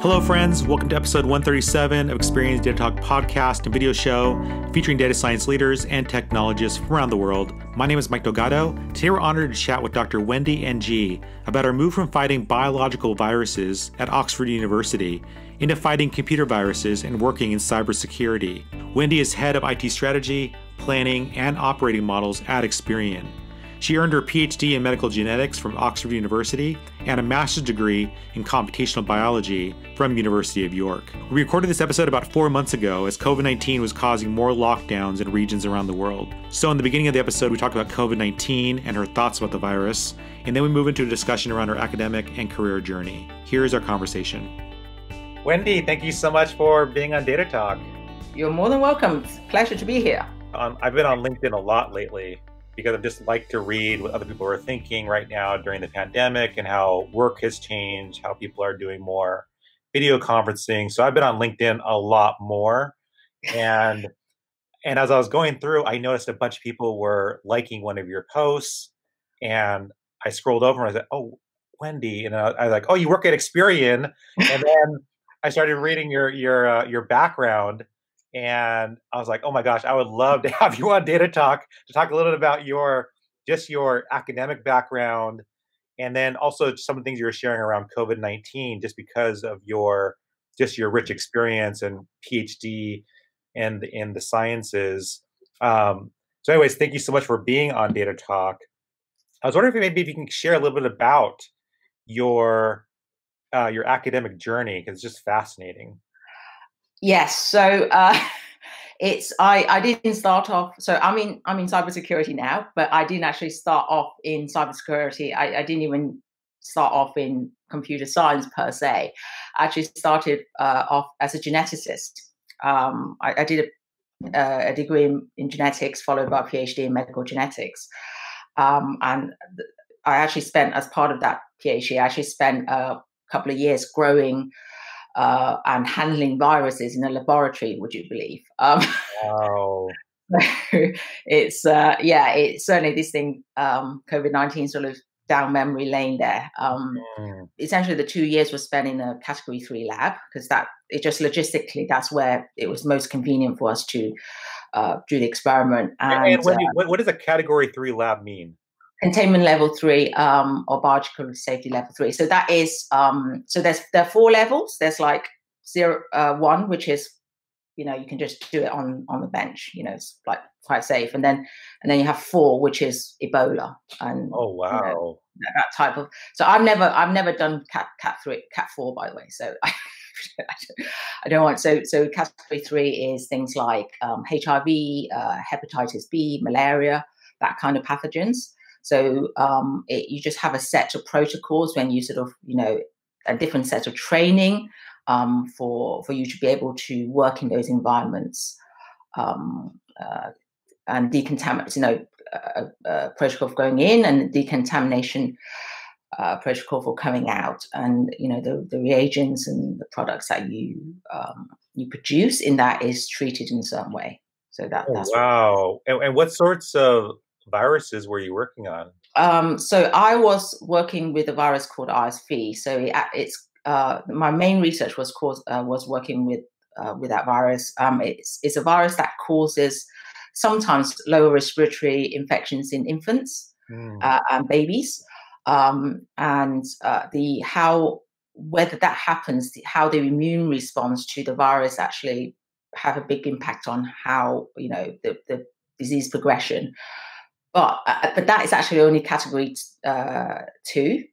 Hello, friends. Welcome to episode 137 of Experian's Data Talk podcast and video show featuring data science leaders and technologists from around the world. My name is Mike Delgado. Today, we're honored to chat with Dr. Wendy Ng about our move from fighting biological viruses at Oxford University into fighting computer viruses and working in cybersecurity. Wendy is head of IT strategy, planning, and operating models at Experian. She earned her PhD in medical genetics from Oxford University and a master's degree in computational biology from University of York. We recorded this episode about 4 months ago as COVID-19 was causing more lockdowns in regions around the world. So in the beginning of the episode, we talked about COVID-19 and her thoughts about the virus, and then we move into a discussion around her academic and career journey. Here's our conversation. Wendy, thank you so much for being on Data Talk. You're more than welcome. It's a pleasure to be here. I've been on LinkedIn a lot lately, because I just like to read what other people are thinking right now during the pandemic and how work has changed, how people are doing more video conferencing. So I've been on LinkedIn a lot more. And as I was going through, I noticed a bunch of people were liking one of your posts. And I scrolled over and I said, "Oh, Wendy." And I was like, "Oh, you work at Experian." And then I started reading your background. And I was like, "Oh my gosh, I would love to have you on Data Talk to talk a little bit about your academic background, and then also some of the things you were sharing around COVID-19, just because of your rich experience and PhD and in the sciences." So, anyways, thank you so much for being on Data Talk. I was wondering if you can share a little bit about your academic journey, because it's just fascinating. Yes. So I didn't start off. So I'm in cybersecurity now, but I didn't actually start off in cybersecurity. I didn't even start off in computer science per se. I actually started off as a geneticist. I did a degree in genetics, followed by a PhD in medical genetics. And I actually spent, as part of that PhD, a couple of years growing and handling viruses in a laboratory, would you believe? Wow. It's certainly this thing, COVID-19 sort of down memory lane there. Essentially the 2 years was spent in a category 3 lab, because it just logistically, that's where it was most convenient for us to do the experiment. And what does a category 3 lab mean? Containment level 3, or biological safety level 3. So that is, so there are 4 levels. There's like 1, which is, you can just do it on the bench. It's like quite safe. And then you have 4, which is Ebola. And oh wow, that type of. So I've never done cat 4, by the way. So I don't want. So category 3 is things like HIV, hepatitis B, malaria, that kind of pathogens. So you just have a set of protocols when you sort of, a different set of training for you to be able to work in those environments and decontaminate, protocol for going in and decontamination protocol for coming out, and the reagents and the products that you produce in that is treated in some way. So that's wow. And what sorts of viruses were you working on? So I was working with a virus called RSV. So it's my main research was working with that virus. It's a virus that causes sometimes lower respiratory infections in infants and babies, and whether that happens, how the immune response to the virus actually have a big impact on how the disease progression. But that is actually only category 2.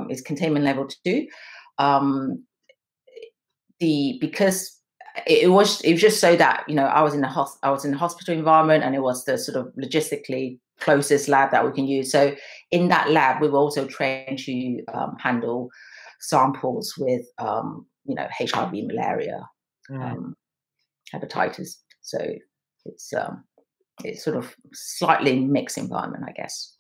Is containment level 2. Because it was just so that I was in a hospital environment, and it was the sort of logistically closest lab that we can use. So in that lab, we were also trained to handle samples with HIV, malaria, hepatitis. So it's sort of slightly mixed environment, I guess.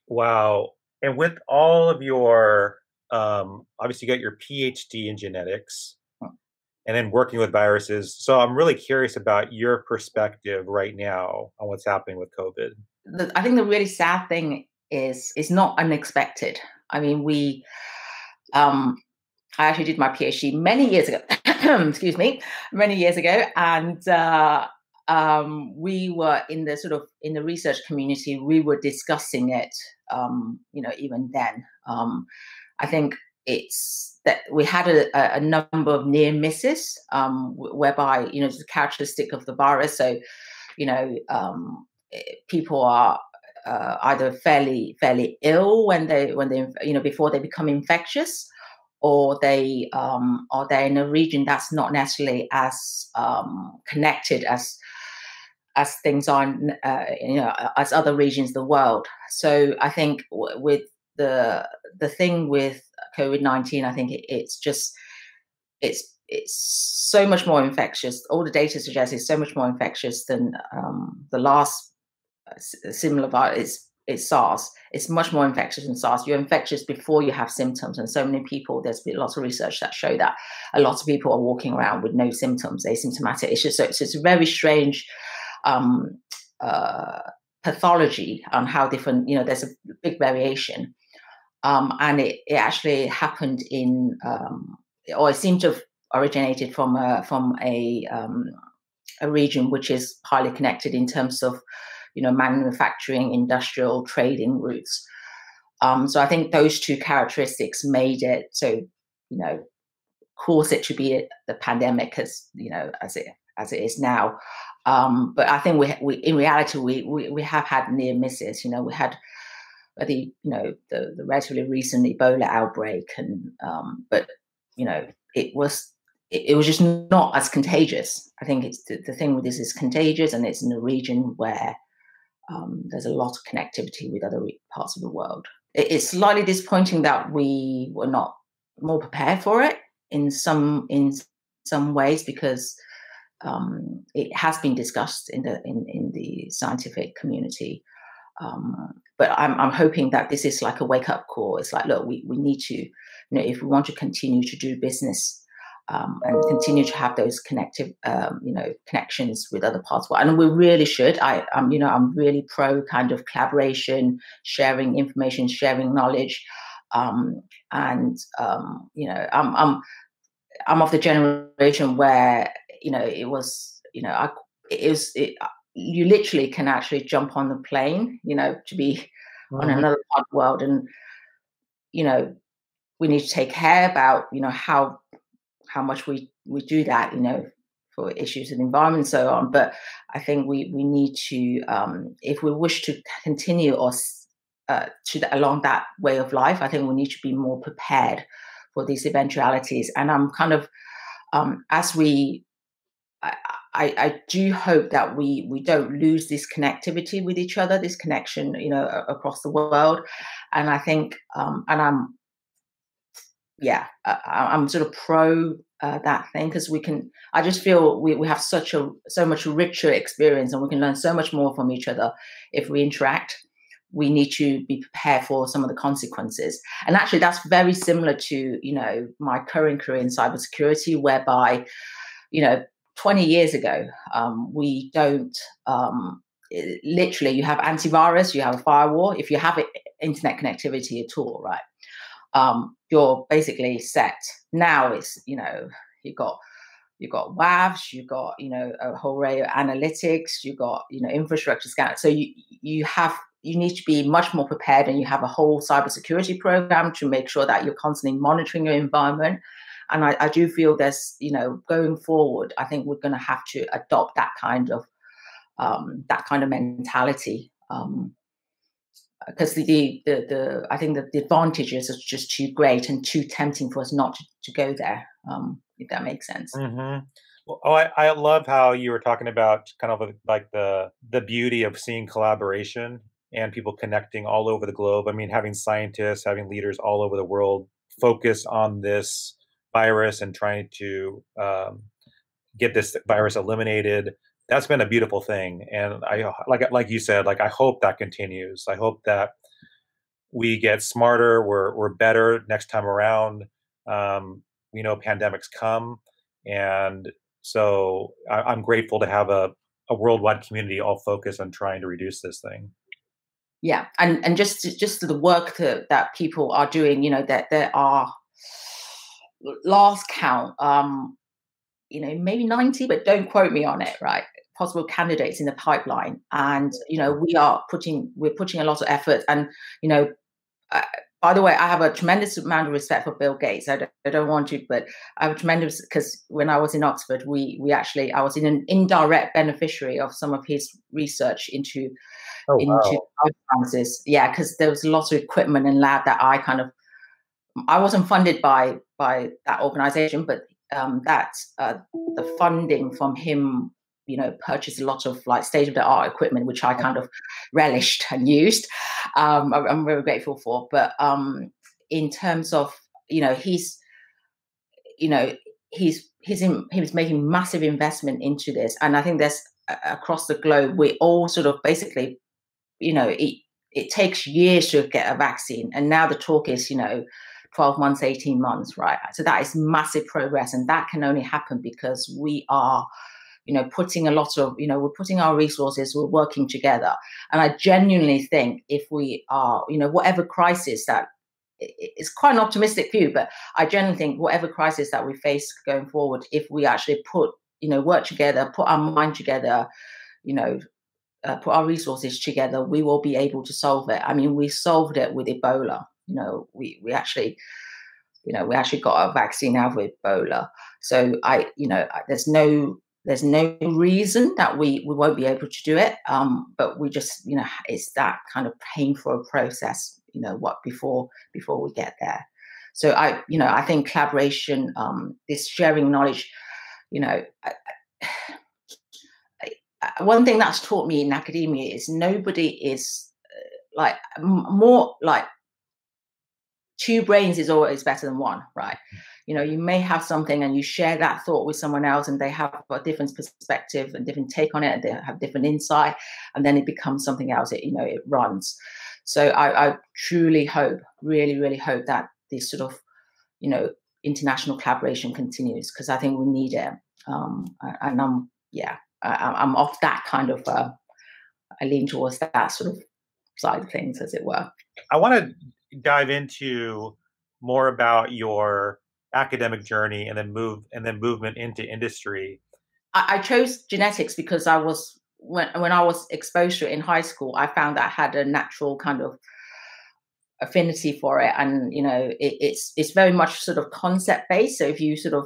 Wow. And with all of your, obviously you got your PhD in genetics and then working with viruses. So I'm really curious about your perspective right now on what's happening with COVID. I think the really sad thing is it's not unexpected. I mean, I actually did my PhD many years ago. Excuse me, many years ago, and we were in the in the research community. We were discussing it, even then. I think it's that we had a number of near misses, whereby it's a characteristic of the virus. So, people are either fairly ill when they before they become infectious, or they're in a region that's not necessarily as connected as things are, as other regions of the world. So I think with the thing with COVID-19, I think it's so much more infectious. All the data suggests it's so much more infectious than the last similar virus. It's SARS. It's much more infectious than SARS. You're infectious before you have symptoms, and so many people. There's been lots of research that show that a lot of people are walking around with no symptoms, asymptomatic. It's a very strange pathology on how different. There's a big variation, and it actually happened in, or it seemed to have originated from a region which is highly connected in terms of manufacturing, industrial, trading routes. So I think those two characteristics made it so, cause it to be the pandemic as it is now. But I think we in reality we have had near misses. We had the relatively recent Ebola outbreak, and but it was just not as contagious. I think it's the thing with this is contagious, and it's in a region where there's a lot of connectivity with other parts of the world. It's slightly disappointing that we were not more prepared for it in some ways, because it has been discussed in the scientific community. But I'm hoping that this is like a wake up call. It's like, look, we need to, if we want to continue to do business, and continue to have those connections with other parts of the world. And we really should. I'm really pro kind of collaboration, sharing information, sharing knowledge, and I'm of the generation where it was you literally can actually jump on the plane, to be on another part of the world, and we need to take care about how much we do that, for issues of the environment and so on. But I think we need to, if we wish to continue along that way of life, I think we need to be more prepared for these eventualities. And I'm kind of, I do hope that we don't lose this connectivity with each other, this connection, across the world. And I think, I'm sort of pro that thing, because I just feel we have so much richer experience, and we can learn so much more from each other if we interact. We need to be prepared for some of the consequences. And actually that's very similar to, my current career in cybersecurity, whereby, 20 years ago, we don't, literally you have antivirus, you have a firewall. If you have internet connectivity at all, right? You're basically set. Now it's, you've got WAVs, you've got, a whole array of analytics, you've got, infrastructure scan. So you need to be much more prepared, and you have a whole cybersecurity program to make sure that you're constantly monitoring your environment. And I do feel there's, going forward, I think we're going to have to adopt that kind of mentality. Because I think the advantages are just too great and too tempting for us not to go there, if that makes sense. Mm-hmm. Well, I love how you were talking about kind of like the beauty of seeing collaboration and people connecting all over the globe. I mean, having scientists, having leaders all over the world focus on this virus and trying to get this virus eliminated. That's been a beautiful thing. And I, like you said, I hope that continues. I hope that we get smarter. We're better next time around. We know pandemics come. And so I'm grateful to have a worldwide community all focused on trying to reduce this thing. Yeah. And just the work that people are doing, that there are, last count, maybe 90, but don't quote me on it, right? Possible candidates in the pipeline. And, we're putting a lot of effort. And, by the way, I have a tremendous amount of respect for Bill Gates. I don't want to, but I have a tremendous, because when I was in Oxford, I was in an indirect beneficiary of some of his research into life sciences. Yeah, because there was lots of equipment and lab that I wasn't funded by that organization, but the funding from him, purchased a lot of like state of the art equipment, which I kind of relished and used. I'm very grateful for. But in terms of, he's making massive investment into this, and I think there's across the globe, we all sort of basically, it takes years to get a vaccine, and now the talk is, 12 months, 18 months, right? So that is massive progress, and that can only happen because we are, putting a lot of, we're putting our resources, we're working together. And I genuinely think if we are, whatever crisis that, it's quite an optimistic view, but I genuinely think whatever crisis that we face going forward, if we actually work together, put our mind together, put our resources together, we will be able to solve it. I mean, we solved it with Ebola. We actually got a vaccine out with Ebola. So there's no reason that we won't be able to do it. But we just, it's that kind of painful process, before we get there. So I think collaboration, this sharing knowledge, one thing that's taught me in academia is nobody is more like two brains is always better than one, right? You may have something and you share that thought with someone else and they have a different perspective and different take on it, and they have different insight, and then it becomes something else. It runs. So I truly hope, really, really hope that this sort of, international collaboration continues, because I think we need it. And I'm off that kind of, I lean towards that sort of side of things, as it were. I want to dive into more about your academic journey and then movement into industry. I chose genetics because when I was exposed to it in high school, I found that I had a natural kind of affinity for it, and it's very much sort of concept based. So if you sort of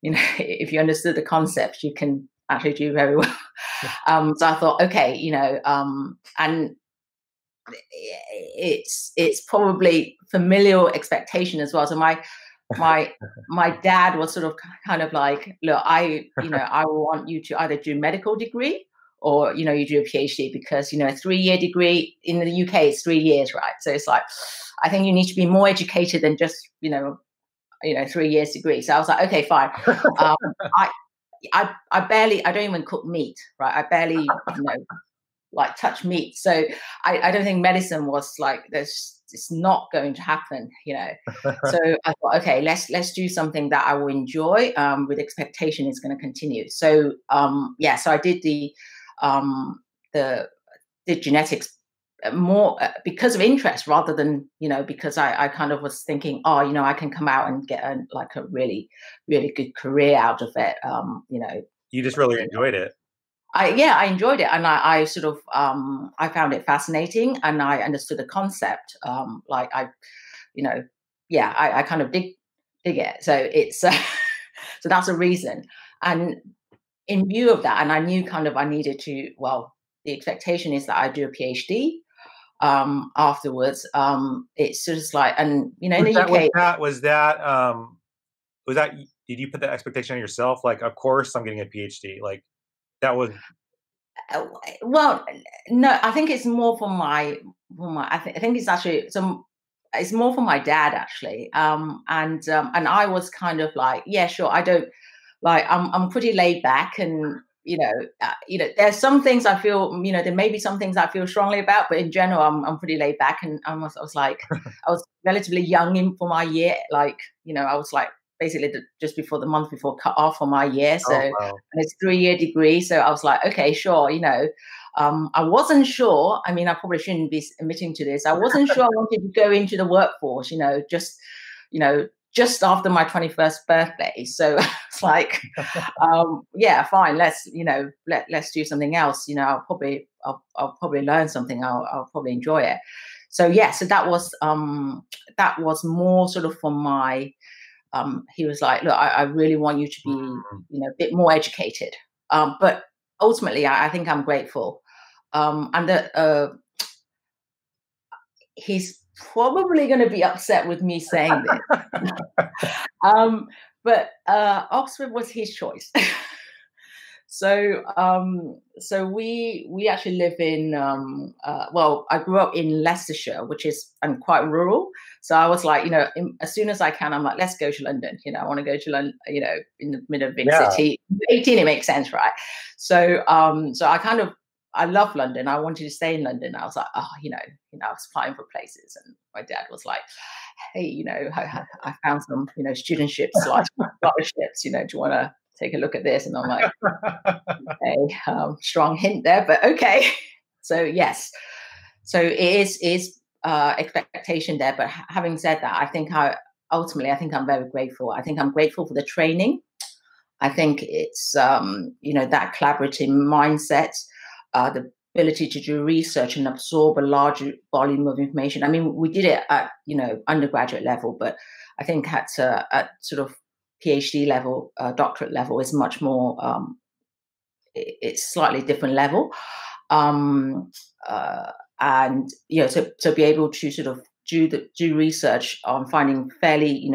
if you understood the concepts, you can actually do very well. So I thought, okay, and it's probably familial expectation as well. So my dad was sort of kind of like, look, I want you to either do medical degree or, you do a PhD, because, a 3-year degree in the UK is 3 years, right? So it's like, I think you need to be more educated than just, 3 years degree. So I was like, okay, fine. I don't even cook meat, right? I barely, touch meat. So I don't think medicine was like, it's not going to happen, So I thought, okay, let's do something that I will enjoy, with expectation it's going to continue. So so I did the genetics more because of interest, rather than because I kind of was thinking, I can come out and get a really, really good career out of it. You just really enjoyed it. I enjoyed it, and I sort of I found it fascinating, and I understood the concept. I kind of dig it. So it's so that's a reason. And in view of that, and I knew kind of I needed to. Well, the expectation is that I do a PhD afterwards. It's just like, and in the UK, was that did you put that expectation on yourself? Like, of course, I'm getting a PhD. Like, that was. Well, no, I think it's more for my. I think it's actually it's more for my dad, actually. And I was kind of like, yeah, sure. I don't like. I'm pretty laid back, and there's some things I feel. There may be some things I feel strongly about, but in general, I'm pretty laid back, and I was like, I was relatively young for my year. Like, I was like, basically just before the month before cut off for my year. So and it's a 3-year degree. So I was like, okay, sure. I wasn't sure. I mean, I probably shouldn't be admitting to this. I wasn't sure I wanted to go into the workforce, just, just after my 21st birthday. So it's like, yeah, fine. Let's, let's do something else. I'll probably learn something. I'll probably enjoy it. So yeah, so that was more sort of for my, he was like, look, I really want you to be, a bit more educated. But ultimately, I think I'm grateful. And that he's probably going to be upset with me saying this. But Oxford was his choice. So we actually live in, I grew up in Leicestershire, which is quite rural. So I was like, as soon as I can, I'm like, let's go to London. I want to go to London, in the middle of a big city. 18, it makes sense, right? So I love London. I wanted to stay in London. I was like, I was applying for places, and my dad was like, hey, I found some, studentships, like scholarships, do you want to take a look at this? And I'm like, okay, strong hint there, but okay. So yes, so it is expectation there. But having said that, I think I'm very grateful. I think I'm grateful for the training. I think it's that collaborative mindset, the ability to do research and absorb a large volume of information. I mean, we did it at undergraduate level, but I think at sort of PhD level, doctorate level is much more. It's slightly different level, and to be able to sort of do research on finding fairly,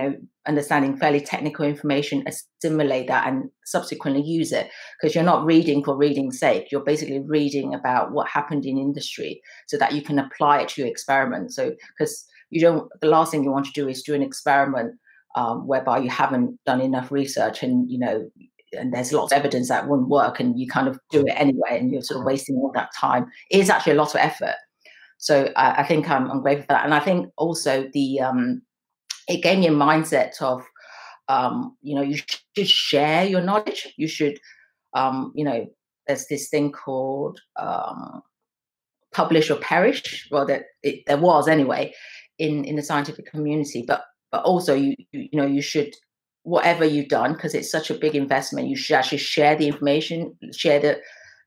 understanding fairly technical information, assimilate that, and subsequently use it, because you're not reading for reading's sake. You're basically reading about what happened in industry so that you can apply it to your experiment. So because the last thing you want to do is do an experiment whereby you haven't done enough research, and and there's lots of evidence that wouldn't work, and you kind of do it anyway, and you're sort of wasting all that time. It is actually a lot of effort. So I think I'm grateful for that. And I think also it gave me a mindset of, you should share your knowledge. You should, there's this thing called publish or perish. Well, there was anyway in the scientific community, but also you should, whatever you've done, because it's such a big investment, you should actually share the information, share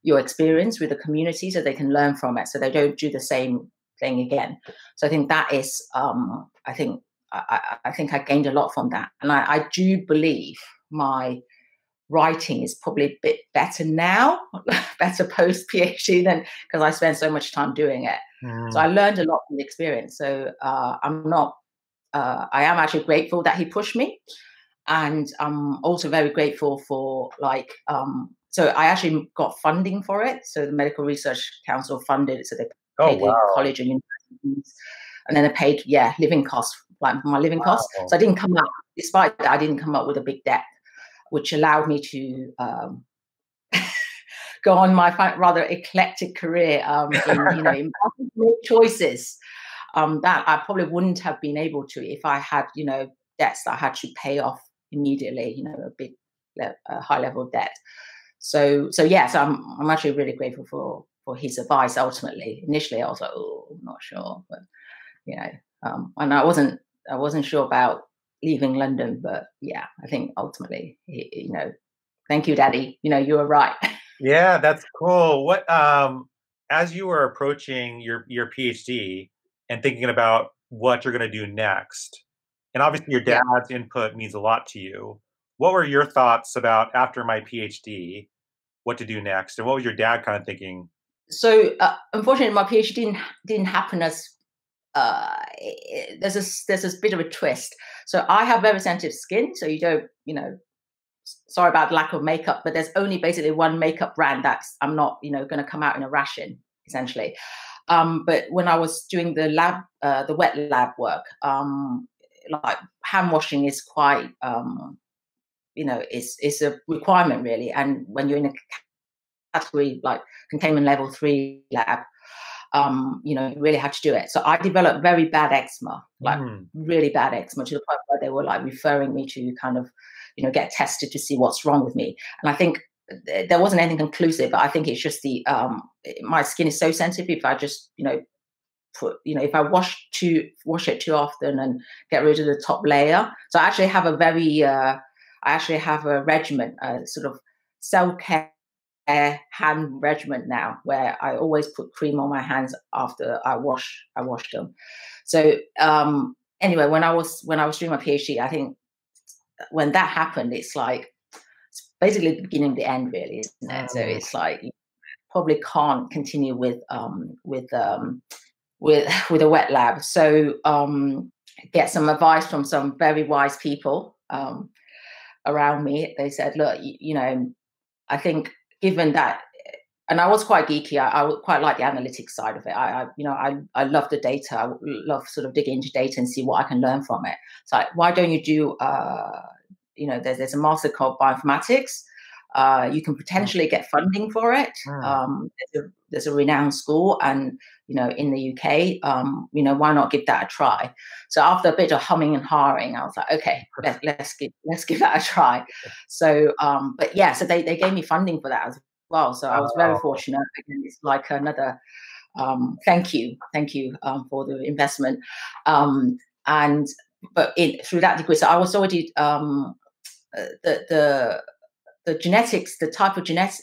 your experience with the community so they can learn from it, so they don't do the same thing again. So I think that is, I think I gained a lot from that. And I do believe my writing is probably a bit better now, better post PhD, than because I spent so much time doing it. So I learned a lot from the experience. So I am actually grateful that he pushed me. And I'm also very grateful for so I actually got funding for it. So the Medical Research Council funded it. So they paid the college and universities, and then they paid, living costs, like my living costs. So I didn't come up, despite that, I didn't come up with a big debt, which allowed me to go on my rather eclectic career in choices that I probably wouldn't have been able to if I had, debts that I had to pay off immediately, a high level of debt. So yes, I'm actually really grateful for his advice. Ultimately, initially I was like, I'm not sure, but and I wasn't sure about leaving London, but yeah, I think ultimately, thank you, Daddy. You were right. Yeah, that's cool. What as you were approaching your PhD and thinking about what you're going to do next, and obviously your dad's input means a lot to you, what were your thoughts about after my PhD, what to do next, and what was your dad kind of thinking? So unfortunately, my PhD didn't happen as there's this bit of a twist. So I have very sensitive skin, so you don't, sorry about lack of makeup, but there's only basically one makeup brand that's I'm not, going to come out in a ration, essentially. But when I was doing the lab, the wet lab work, like hand washing is quite, it's a requirement really. And when you're in a category like containment level 3 lab, you really have to do it. So I developed very bad eczema, like really bad eczema, to the point where they were like referring me to kind of, get tested to see what's wrong with me. And I think there wasn't anything conclusive, but I think it's just my skin is so sensitive. If I just, put, if I wash it too often and get rid of the top layer. So I actually have a regimen, sort of self-care hand regimen now, where I always put cream on my hands after I wash them. So anyway, when I was doing my PhD, I think when that happened, it's basically the beginning of the end, really, isn't it? So it's like you probably can't continue with a wet lab. So get some advice from some very wise people around me. They said, look, I think given that, and I was quite geeky. I quite like the analytics side of it. I love the data. I love sort of digging into data and see what I can learn from it. So why don't you do, there's a master called bioinformatics. You can potentially get funding for it. There's a renowned school, and in the UK, why not give that a try? So after a bit of humming and hawing, I was like, okay, let's give that a try. So, but yeah, so they gave me funding for that as well. So I was very fortunate. Again, it's like another thank you for the investment. But through that degree, so I was already the genetics, the type of genetics,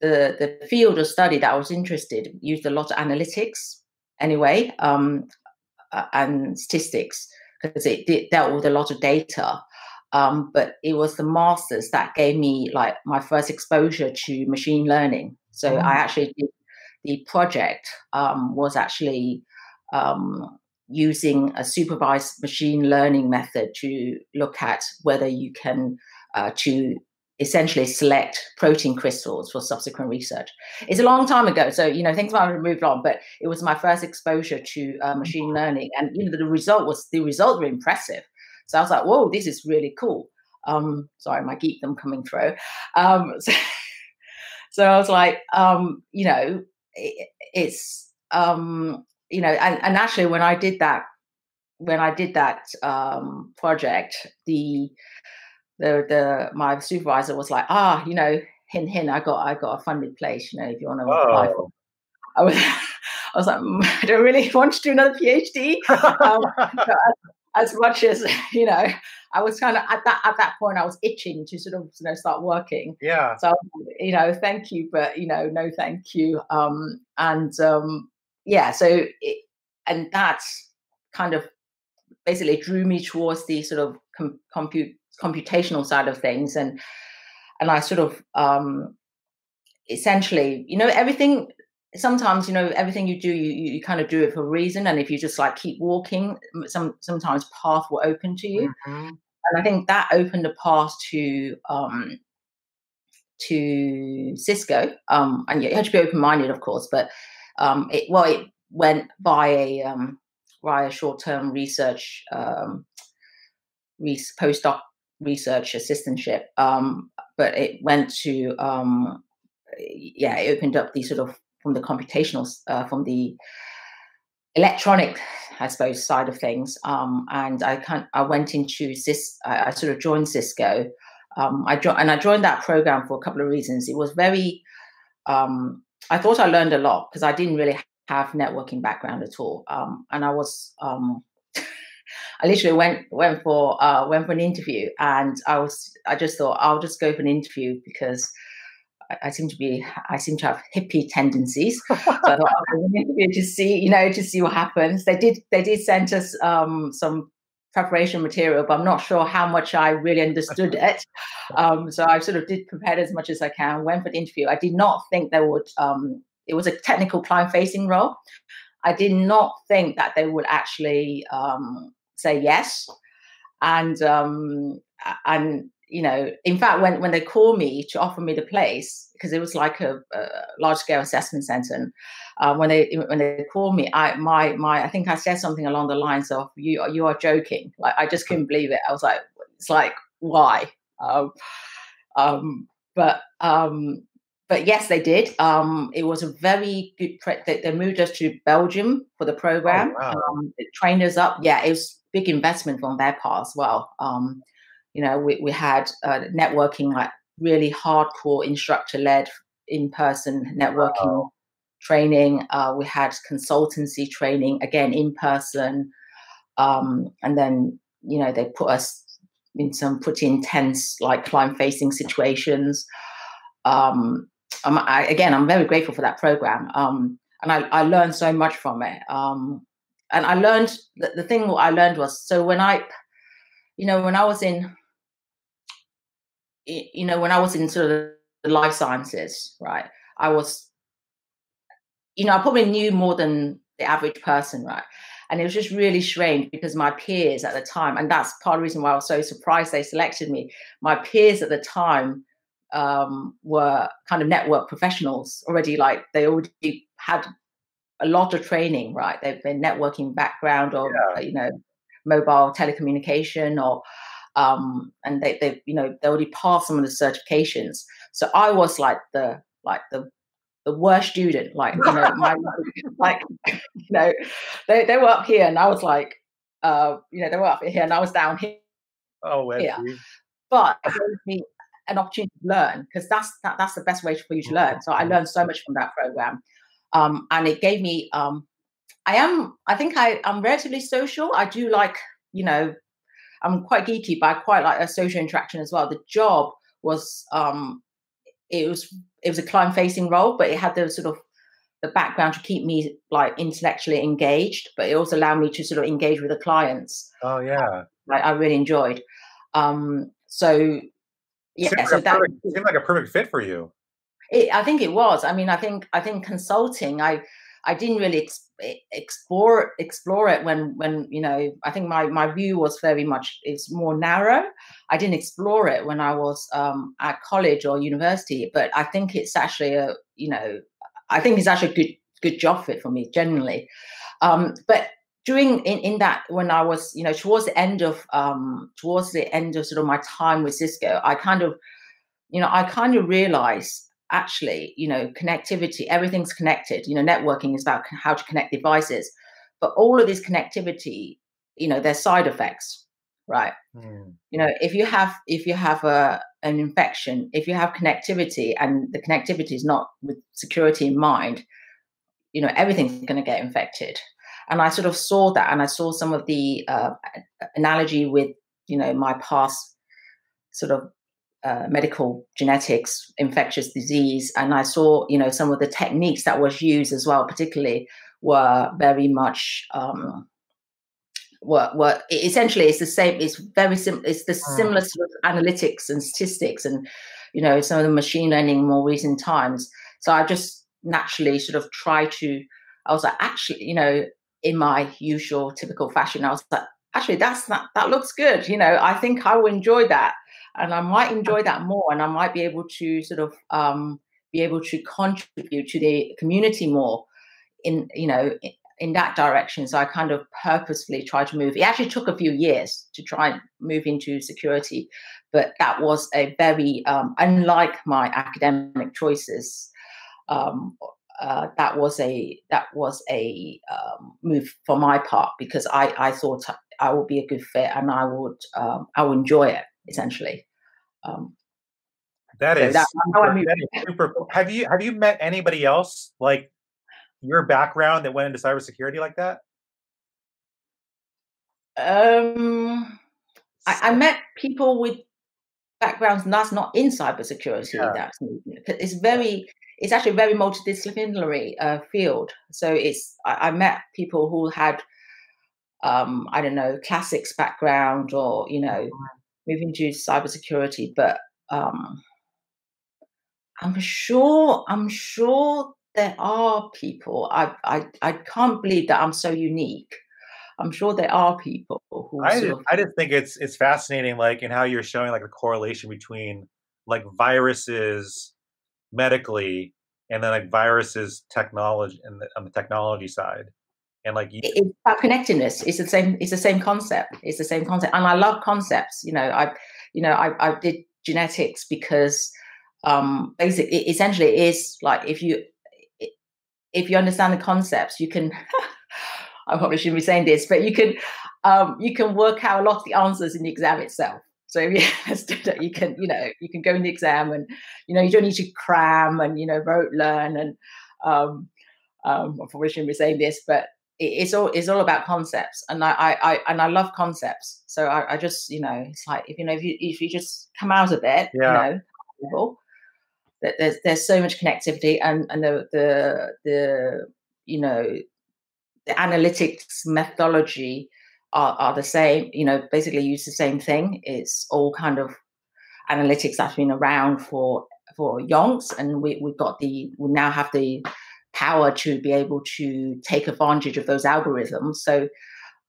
the field of study that I was interested in used a lot of analytics anyway, and statistics, because it dealt with a lot of data. But it was the masters that gave me like my first exposure to machine learning. So I actually did the project was actually using a supervised machine learning method to look at whether you can to essentially select protein crystals for subsequent research. It's a long time ago, so things might have moved on, but it was my first exposure to machine learning, and the results were impressive. So I was like, whoa, this is really cool. Sorry, my geekdom coming through. So I was like, it's and actually when I did that project, my supervisor was like, hint, I got a funded place, if you want to apply for. I was like, I don't really want to do another PhD. As much as I was kind of at that point, I was itching to sort of start working. Yeah. So thank you, but no, thank you. Yeah. So and that's kind of basically drew me towards the sort of computational side of things, and I sort of essentially everything. Sometimes everything you do, you kind of do it for a reason, and if you just like keep walking, sometimes path will open to you. And I think that opened a path to Cisco, and you have to be open-minded, of course, but it went by a short-term research postdoc research assistantship, but it went to it opened up the sort of from the computational, from the electronic, I suppose, side of things. And I went into I sort of joined Cisco. I joined that program for a couple of reasons. It was very, I thought I learned a lot because I didn't really have networking background at all. And I was, I literally went for an interview, and I just thought I'll just go for an interview because I seem to have hippie tendencies. So I thought I'll go for an interview to see what happens. They did send us some preparation material, but I'm not sure how much I really understood it. So I sort of did prepare as much as I can, went for the interview. I did not think they would, it was a technical client-facing role. I did not think that they would actually say yes. And in fact, when they called me to offer me the place, because it was like a large-scale assessment center, and when they called me, I think I said something along the lines of, "You are joking!" Like I just couldn't believe it. I was like, "It's like why?" But yes, they did. It was a very good. They moved us to Belgium for the program. Oh, wow. They trained us up. Yeah, it was big investment on their part as well. We had networking, like really hardcore instructor-led in-person networking training. We had consultancy training, again, in person. And then, they put us in some pretty intense, like, client-facing situations. I'm very grateful for that program. And I learned so much from it. And I learned, the thing what I learned was, so when I was in, when I was in sort of the life sciences, right, I was, I probably knew more than the average person, right? And it was just really strange because my peers at the time, and that's part of the reason why I was so surprised they selected me. My peers at the time were kind of network professionals already. Like, they already had a lot of training, right? They've been networking background, or mobile telecommunication, or and they already passed some of the certifications. So I was like the worst student, like, they were up here and I was like, they were up here and I was down here. Oh, Yeah. Wendy. But it gave me an opportunity to learn, because that's the best way for you to learn. So I learned so much from that program. And it gave me, I'm relatively social. I do like, I'm quite geeky, but I quite like a social interaction as well. The job was, it was a client-facing role, but it had the sort of the background to keep me, like, intellectually engaged, but it also allowed me to sort of engage with the clients. Oh yeah. I really enjoyed. So yeah, seemed like a perfect fit for you. I think it was. I mean, I think consulting, I didn't really explore it when I think my view was very much, it's more narrow. I didn't explore it when I was at college or university, but I think it's actually a good job fit for me generally. But during in that, when I was towards the end of sort of my time with Cisco, I kind of realized, actually, connectivity, everything's connected. Networking is about how to connect devices, but all of this connectivity, there's side effects, right? If you have an infection, if you have connectivity and the connectivity is not with security in mind, everything's going to get infected. And I sort of saw that, and I saw some of the analogy with my past sort of medical genetics, infectious disease, and I saw some of the techniques that was used as well, particularly, were very much were essentially, it's the same. It's very simple. It's the similar sort of analytics and statistics, and some of the machine learning in more recent times. So I just naturally sort of I was like, actually, in my usual typical fashion, I was like, actually, that looks good. I think I will enjoy that. And I might enjoy that more, and I might be able to sort of contribute to the community more in that direction. So I kind of purposefully tried to move. It actually took a few years to try and move into security, but that was a very unlike my academic choices. That was a move for my part, because I thought I would be a good fit, and I would enjoy it, essentially. That is super cool. Have you met anybody else like your background that went into cybersecurity like that? I met people with backgrounds that's not in cybersecurity. Yeah. It's actually a very multidisciplinary field. So I met people who had I don't know, classics background, or moving to cybersecurity, but I'm sure there are people. I can't believe that I'm so unique. I'm sure there are people who I just think it's fascinating, like, in how you're showing, like, a correlation between, like, viruses medically and then, like, viruses technology on the technology side. And, like, it's about connectedness. It's the same concept. It's the same concept, and I love concepts. I did genetics because basically, essentially, it is like, if you understand the concepts, you can. I probably shouldn't be saying this, but you can work out a lot of the answers in the exam itself. So yes, you can go in the exam, and you don't need to cram and rote learn, and I probably shouldn't be saying this, but it's all about concepts, and I love concepts. So I just, it's like, if you just come out of it, Yeah. that there's so much connectivity, and the the analytics methodology are the same. Basically use the same thing. It's all kind of analytics that's been around for yonks, and we now have the power to be able to take advantage of those algorithms. So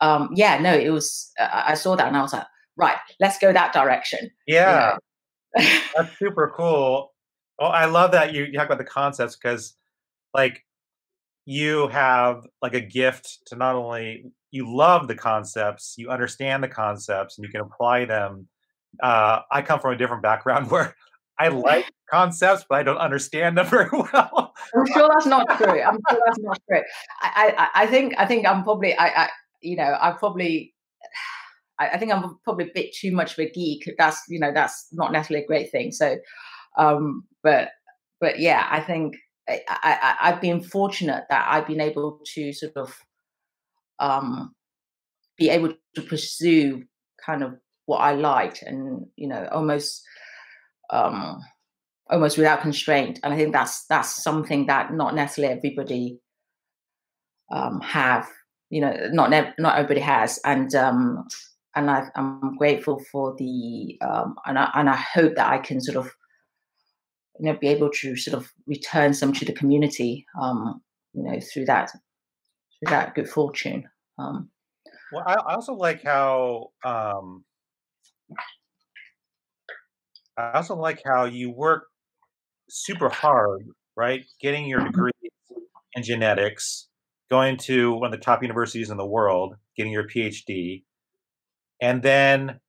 it was, I saw that and I was like, right, let's go that direction. Yeah. That's super cool. Oh, I love that you talk about the concepts, because like you have like a gift to not only you love the concepts, you understand the concepts, and you can apply them. I come from a different background where I like concepts, but I don't understand them very well. I'm sure that's not true. I think I'm probably I think I'm probably a bit too much of a geek. That's not necessarily a great thing. So, but yeah, I think I've been fortunate that I've been able to sort of be able to pursue kind of what I liked, and almost without constraint. And I think that's something that not necessarily everybody have. Not everybody has, and I'm grateful for the and I hope that I can sort of be able to sort of return some to the community, through that good fortune. Well, I also like how you work super hard, right? Getting your degree in genetics, going to one of the top universities in the world, getting your PhD, and then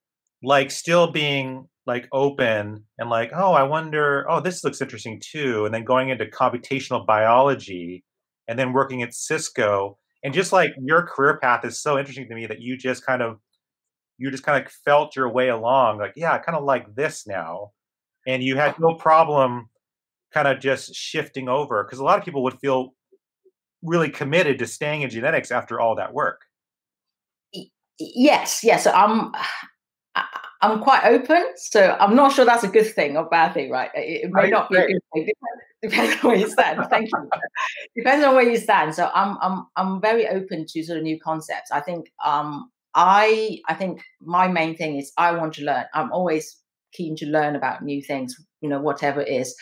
like still being like open and like, oh, I wonder, oh, this looks interesting too, and then going into computational biology, and then working at Cisco, and just like your career path is so interesting to me that you just kind of felt your way along, like, yeah, I kind of like this now, and you had no problem kind of just shifting over, because a lot of people would feel really committed to staying in genetics after all that work. Yes. So I'm quite open, so I'm not sure that's a good thing or bad thing, right? It may not be a good thing. Depends on where you stand. Thank you. Depends on where you stand. So I'm very open to sort of new concepts. I think I think my main thing is I want to learn. I'm always keen to learn about new things, whatever it is.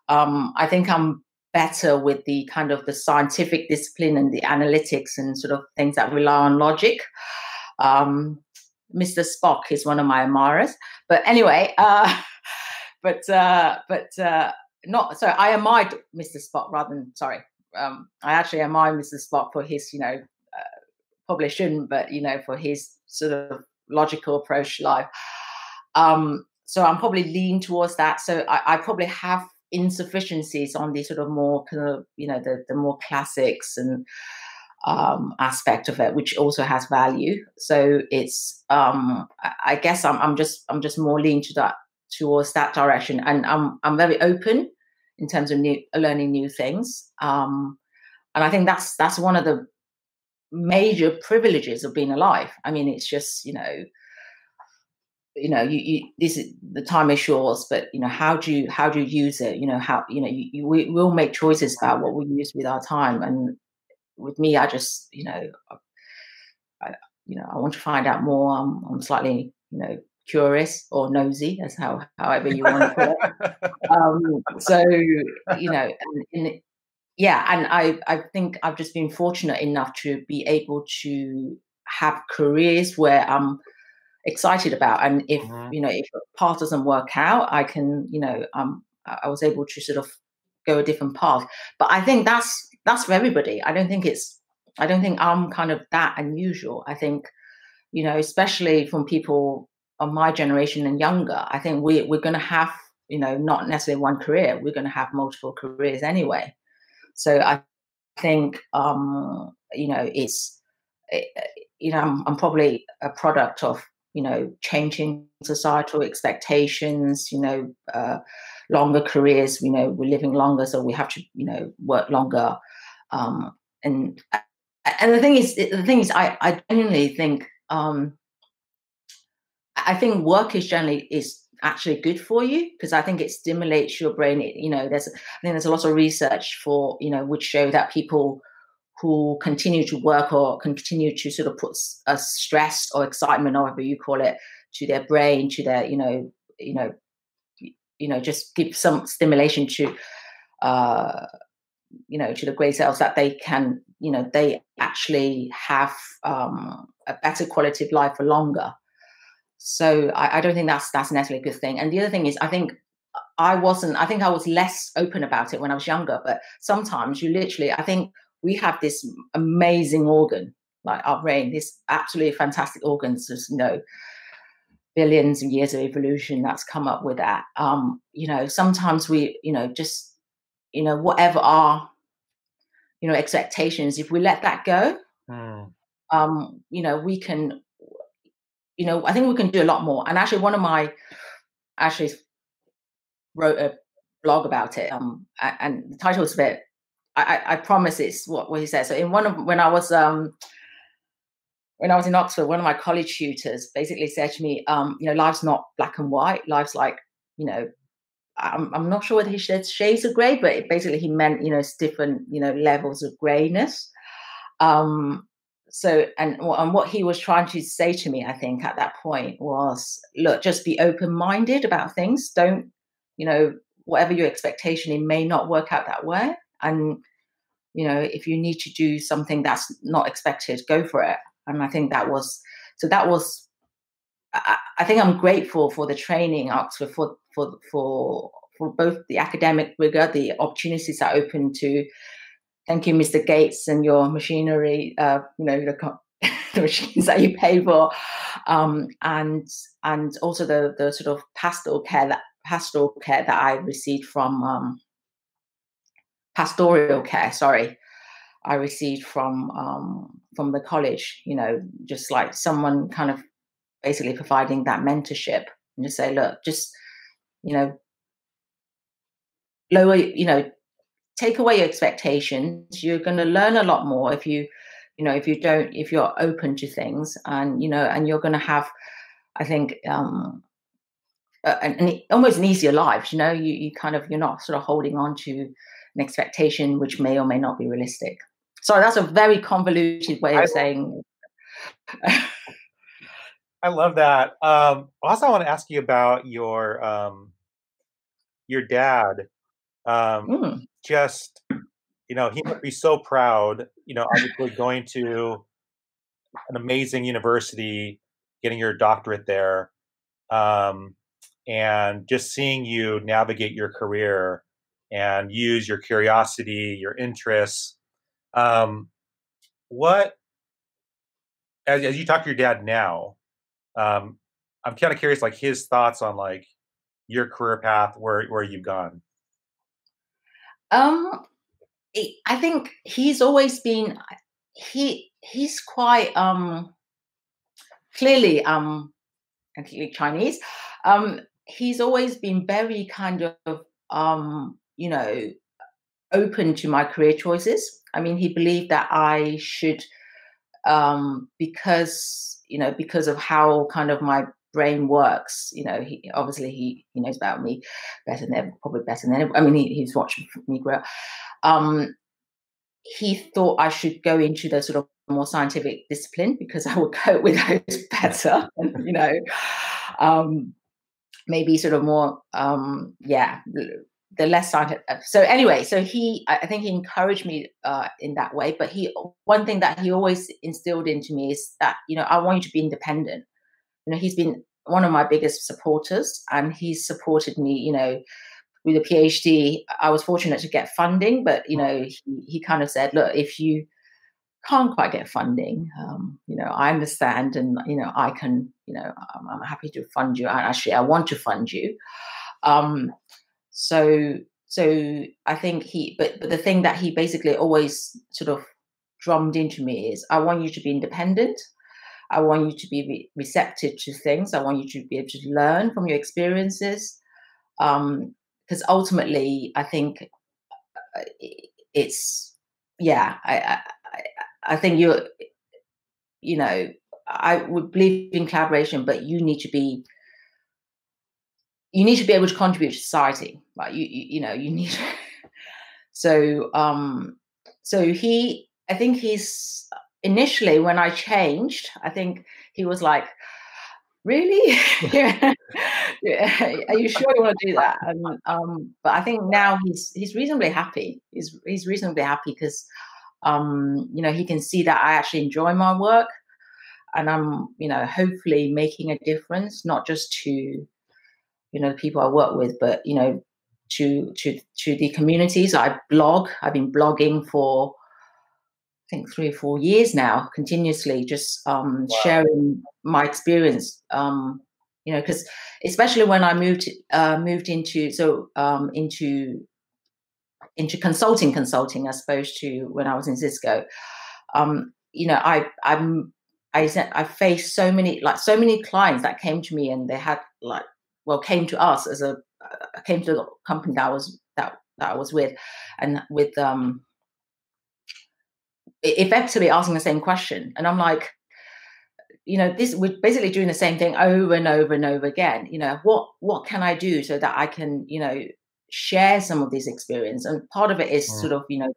I think I'm better with the kind of the scientific discipline and the analytics and sort of things that rely on logic. Mr. Spock is one of my admirers, but anyway, not so. I admired Mr. Spock rather than sorry. I actually admire Mr. Spock for his, probably shouldn't, but for his sort of logical approach to life. So I'm probably lean towards that. So I probably have insufficiencies on the sort of more kind of the more classics and aspect of it, which also has value. So it's I guess I'm just more lean towards that direction, and I'm very open in terms of learning new things. And I think that's one of the major privileges of being alive. I mean, it's just this is the time is yours, but how do you use it? We will make choices about what we use with our time. And with me, I just I want to find out more. I'm slightly curious or nosy, as however you want to put it. So and I think I've just been fortunate enough to be able to have careers where I'm excited about, and if if a path doesn't work out, I can I was able to sort of go a different path. But I think that's for everybody. I don't think I'm kind of that unusual. I think especially from people of my generation and younger, I think we're going to have not necessarily one career. We're going to have multiple careers anyway. So I think I'm probably a product of changing societal expectations, longer careers, we're living longer, so we have to, work longer. And the thing is, I genuinely think, I think work is actually good for you, because I think it stimulates your brain. I think there's a lot of research which show that people who continue to work or continue to sort of put a stress or excitement, or whatever you call it, to their brain, to their, just give some stimulation to, to the gray cells, that they can, they actually have a better quality of life for longer. So I don't think that's necessarily a good thing. And the other thing is, I think I was less open about it when I was younger, but sometimes I think we have this amazing organ, like our brain, this absolutely fantastic organs, just, billions of years of evolution that's come up with that. Sometimes we, whatever our, expectations, if we let that go, we can, I think we can do a lot more. And actually, actually wrote a blog about it. And the title is a bit, I promise it's what he said. So when I was in Oxford, one of my college tutors basically said to me, life's not black and white. Life's like, I'm not sure whether he said shades of grey, but basically he meant, it's different, levels of greyness. So, and what he was trying to say to me, I think, at that point was, look, just be open-minded about things. Don't, whatever your expectation, it may not work out that way. And, if you need to do something that's not expected, go for it. And I think I think I'm grateful for the training at Oxford, for both the academic rigor, the opportunities that open to. Thank you, Mr. Gates, and your machinery, the machines that you pay for, and also the sort of pastoral care that I received from pastoral care. Sorry, I received from the college. Just like someone kind of basically providing that mentorship, and just say, look, just lower, take away your expectations. You're going to learn a lot more if you're open to things, and and you're going to have, I think, almost an easier life. You're not sort of holding on to an expectation which may or may not be realistic. Sorry, that's a very convoluted way of saying. I love that. Also, I want to ask you about your dad. Just, he must be so proud, obviously going to an amazing university, getting your doctorate there, and just seeing you navigate your career and use your curiosity, your interests. What, as you talk to your dad now, I'm kind of curious, like his thoughts on like your career path, where you've gone. I think he's always been, he's quite clearly Chinese. He's always been very kind of open to my career choices. I mean, he believed that I should, because of how kind of my brain works. He obviously he knows about me probably better than I mean, he's watched me grow up. He thought I should go into the sort of more scientific discipline because I would cope with those better, and, maybe sort of more, the less scientific. So anyway, I think he encouraged me in that way. But one thing that he always instilled into me is that, I want you to be independent. He's been one of my biggest supporters, and he's supported me, with a PhD. I was fortunate to get funding, but, he kind of said, look, if you can't quite get funding, I understand, and, I can, I'm happy to fund you. And actually, I want to fund you. So I think but the thing that he basically always sort of drummed into me is, I want you to be independent. I want you to be receptive to things. I want you to be able to learn from your experiences. Because ultimately, I think it's yeah, I think you know, I would believe in collaboration, but you need to be able to contribute to society, right? You know, you need. So I think he's initially, when I changed, I think he was like, really? Yeah. Yeah. Are you sure you want to do that? And but I think now he's reasonably happy. He's reasonably happy because you know, he can see that I actually enjoy my work, and I'm, you know, hopefully making a difference, not just to, you know, the people I work with, but, you know, to the communities. I've been blogging for, I think, 3 or 4 years now, continuously, just Wow. sharing my experience. You know, because especially when I moved into into consulting as opposed to when I was in Cisco. You know, I faced so many clients that came to me, and they had like, well, came to us as a came to the company that I was with, and with effectively asking the same question. And I'm like, you know, this, we're basically doing the same thing over and over and over again. You know, what can I do so that I can, you know, share some of these experience? And part of it is Mm. sort of, you know,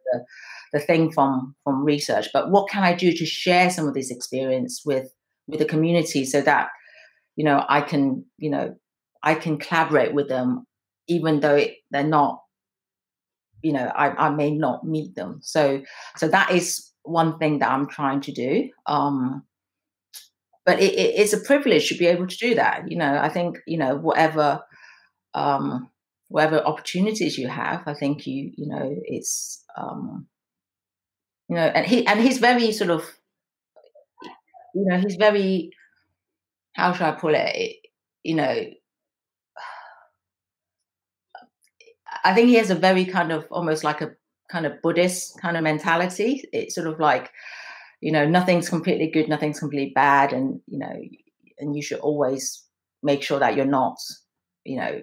the thing from research, but what can I do to share some of this experience with the community so that, you know, I can, you know, I can collaborate with them, even though they're not, you know, I may not meet them. So that is one thing that I'm trying to do. But it's a privilege to be able to do that. You know, I think, you know, um, whatever opportunities you have, I think you know, it's you know, and he's very sort of, you know, he's very, how should I put it? You know, I think he has a very kind of, almost like a kind of Buddhist kind of mentality. It's sort of like, you know, nothing's completely good, nothing's completely bad, and, you know, and you should always make sure that you're not, you know,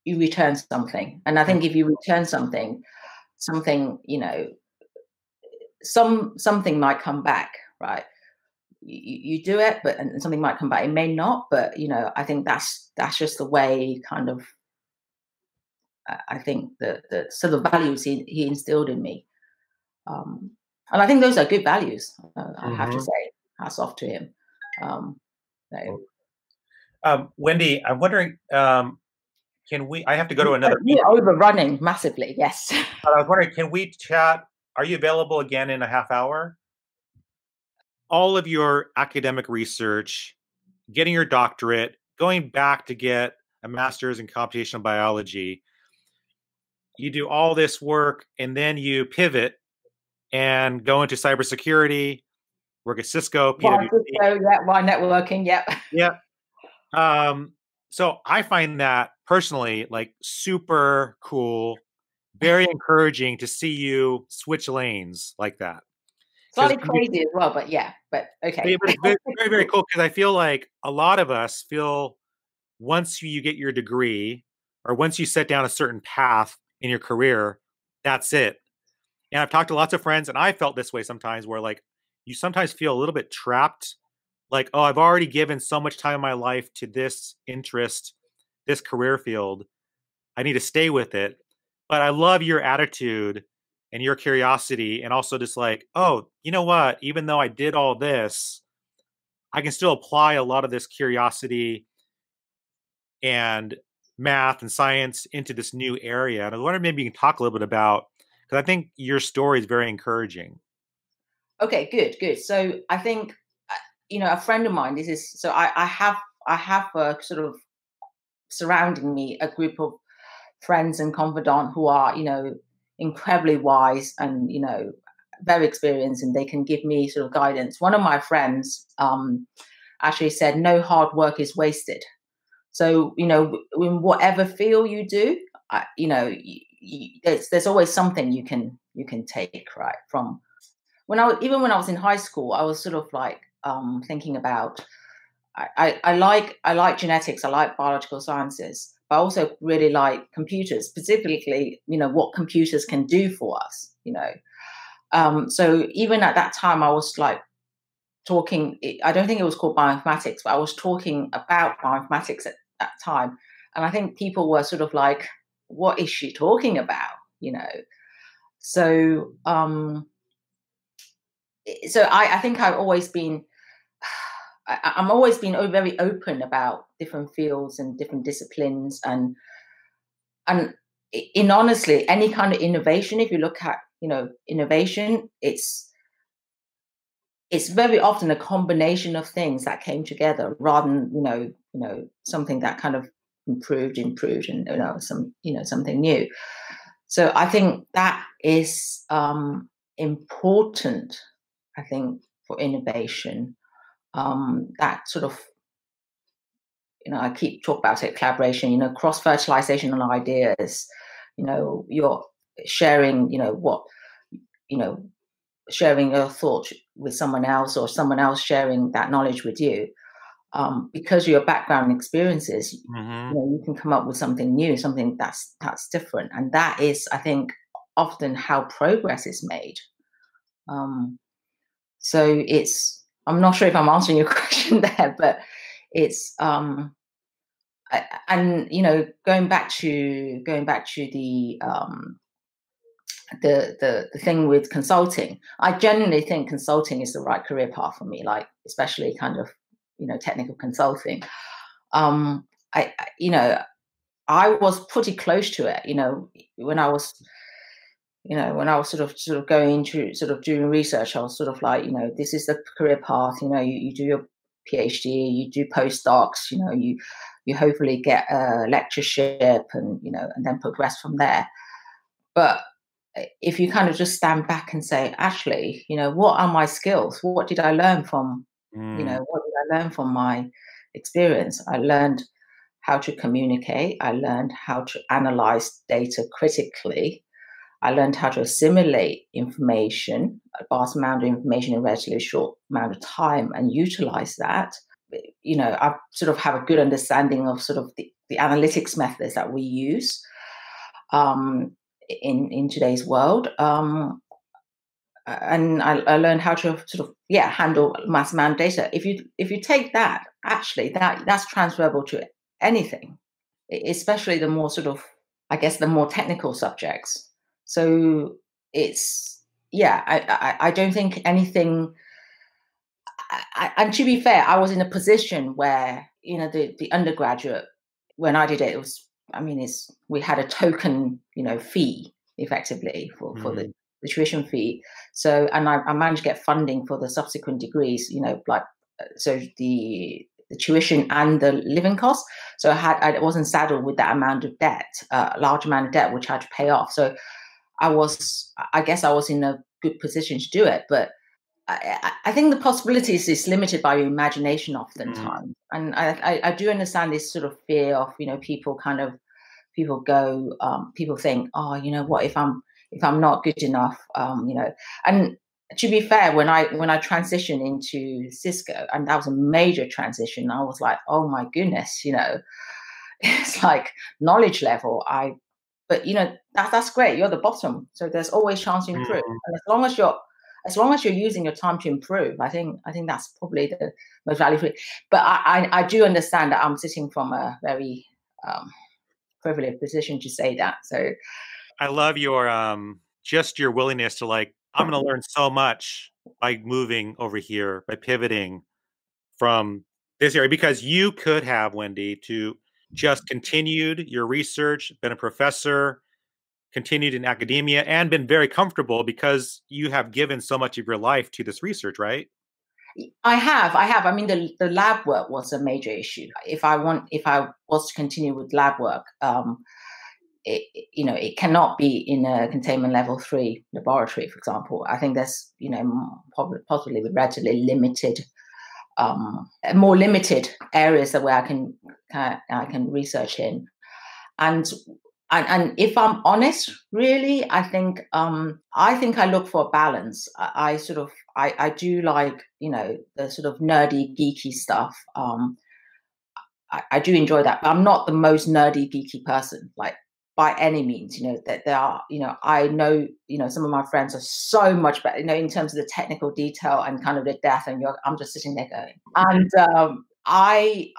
you return something. And I Mm. think if you return something, you know, something might come back, right? You do it, but and something might come back. It may not, but, you know, I think that's just the way, kind of. I think the sort of values he instilled in me, and I think those are good values. I have to Mhm. say, hats off to him. So, Wendy, I'm wondering, can we? I have to go to another we're meeting, overrunning massively. Yes. but I was wondering, can we chat? Are you available again in a half hour? All of your academic research, getting your doctorate, going back to get a master's in computational biology, you do all this work and then you pivot and go into cybersecurity, work at Cisco, Why PwC. Cisco? Yeah. Why networking? Yep. Yeah. So I find that personally like super cool, very encouraging to see you switch lanes like that. Because Slightly crazy as well, but yeah. But okay. it's very, very, very cool. Because I feel like a lot of us feel once you get your degree or once you set down a certain path in your career, that's it. And I've talked to lots of friends, and I felt this way sometimes, where like you sometimes feel a little bit trapped. Like, oh, I've already given so much time in my life to this interest, this career field. I need to stay with it. But I love your attitude and your curiosity, and also just like, oh, you know what? Even though I did all this, I can still apply a lot of this curiosity and math and science into this new area. And I wonder maybe you can talk a little bit about, because I think your story is very encouraging. Okay. Good. Good. So I think, you know, a friend of mine. This is so I have a sort of surrounding me a group of friends and confidant who are, you know, incredibly wise and, you know, very experienced, and they can give me sort of guidance. One of my friends actually said, no hard work is wasted. So, you know, in whatever field you do, you know, there's always something you can take, right? From when I was, even when I was in high school, I was sort of like thinking about I like genetics, I like biological sciences, but I also really like computers, specifically, what computers can do for us, So even at that time, I was like talking, I don't think it was called bioinformatics, but I was talking about bioinformatics at that time. And I think people were sort of like, what is she talking about? So, I think I've always been, I'm always been very open about different fields and different disciplines, and in honestly, any kind of innovation. If you look at innovation, it's very often a combination of things that came together, rather than something that kind of improved, and something new. So I think that is important. I think for innovation, that sort of, I keep talking about it, collaboration, cross-fertilization on ideas, you're sharing, sharing your thoughts with someone else, or someone else sharing that knowledge with you. Because of your background and experiences, you can come up with something new, something that's different. And that is, I think, often how progress is made. So I'm not sure if I'm answering your question there, but it's, and going back to the thing with consulting, I genuinely think consulting is the right career path for me, like especially kind of technical consulting. I was pretty close to it, when I was sort of going into sort of doing research. I was sort of like, this is the career path. You do your PhD, you do postdocs, you hopefully get a lectureship, and then progress from there. But if you kind of just stand back and say, actually, what are my skills? What did I learn from, what did I learn from my experience? I learned how to communicate. I learned how to analyze data critically. I learned how to assimilate information, a vast amount of information in a relatively short amount of time, and utilize that. I sort of have a good understanding of sort of the analytics methods that we use in today's world. And I learned how to sort of handle mass amount of data. If you take that, actually that's transferable to anything, especially the more sort of, I guess, the more technical subjects. So it's I don't think anything. And to be fair, I was in a position where the undergraduate, when I did it, we had a token fee effectively for the tuition fee. So, and I managed to get funding for the subsequent degrees, so the tuition and the living costs. So I wasn't saddled with that amount of debt, a large amount of debt, which I had to pay off. So I guess I was in a good position to do it. But I think the possibilities is limited by your imagination oftentimes. And I do understand this sort of fear of, people think, oh, what if I'm not good enough, and to be fair, when I transitioned into Cisco, and that was a major transition, I was like, oh my goodness, it's like knowledge level. But that's great. You're the bottom, so there's always chance to improve. And as long as you're using your time to improve, I think that's probably the most valuable. But I do understand that I'm sitting from a very privileged position to say that. So I love your just your willingness to like, I'm going to learn so much by moving over here, by pivoting from this area, because you could have, Wendy, to just continued your research, been a professor, continued in academia, and been very comfortable because you have given so much of your life to this research, right? I have. I mean, the lab work was a major issue. If I was to continue with lab work, it cannot be in a containment level 3 laboratory, for example. I think there's, possibly with relatively limited, more limited areas that where I can research in. And and if I'm honest, really, I think I look for a balance. I do like, the sort of nerdy, geeky stuff. I do enjoy that, but I'm not the most nerdy, geeky person, like by any means. That there are, I know, some of my friends are so much better, in terms of the technical detail and kind of the depth, and I'm just sitting there going. And I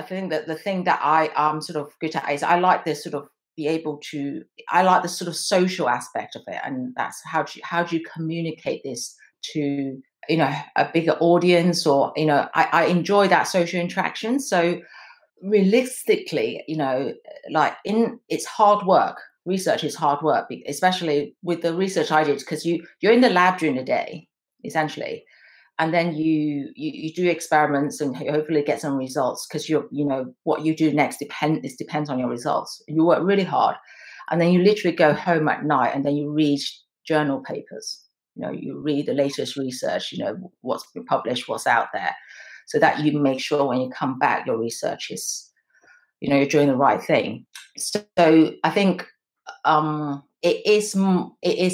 think that the thing that I am sort of good at is I like this sort of I like the sort of social aspect of it, and that's how do you communicate this to a bigger audience, or I enjoy that social interaction. So realistically, it's hard work. Research is hard work, especially with the research I did, because you're in the lab during the day essentially, and then you do experiments and hopefully get some results, because what you do next depends on your results. You work really hard, and then you literally go home at night and then you read journal papers. You read the latest research, what's been published, what's out there, so that you make sure when you come back, your research is, you're doing the right thing. So I think it is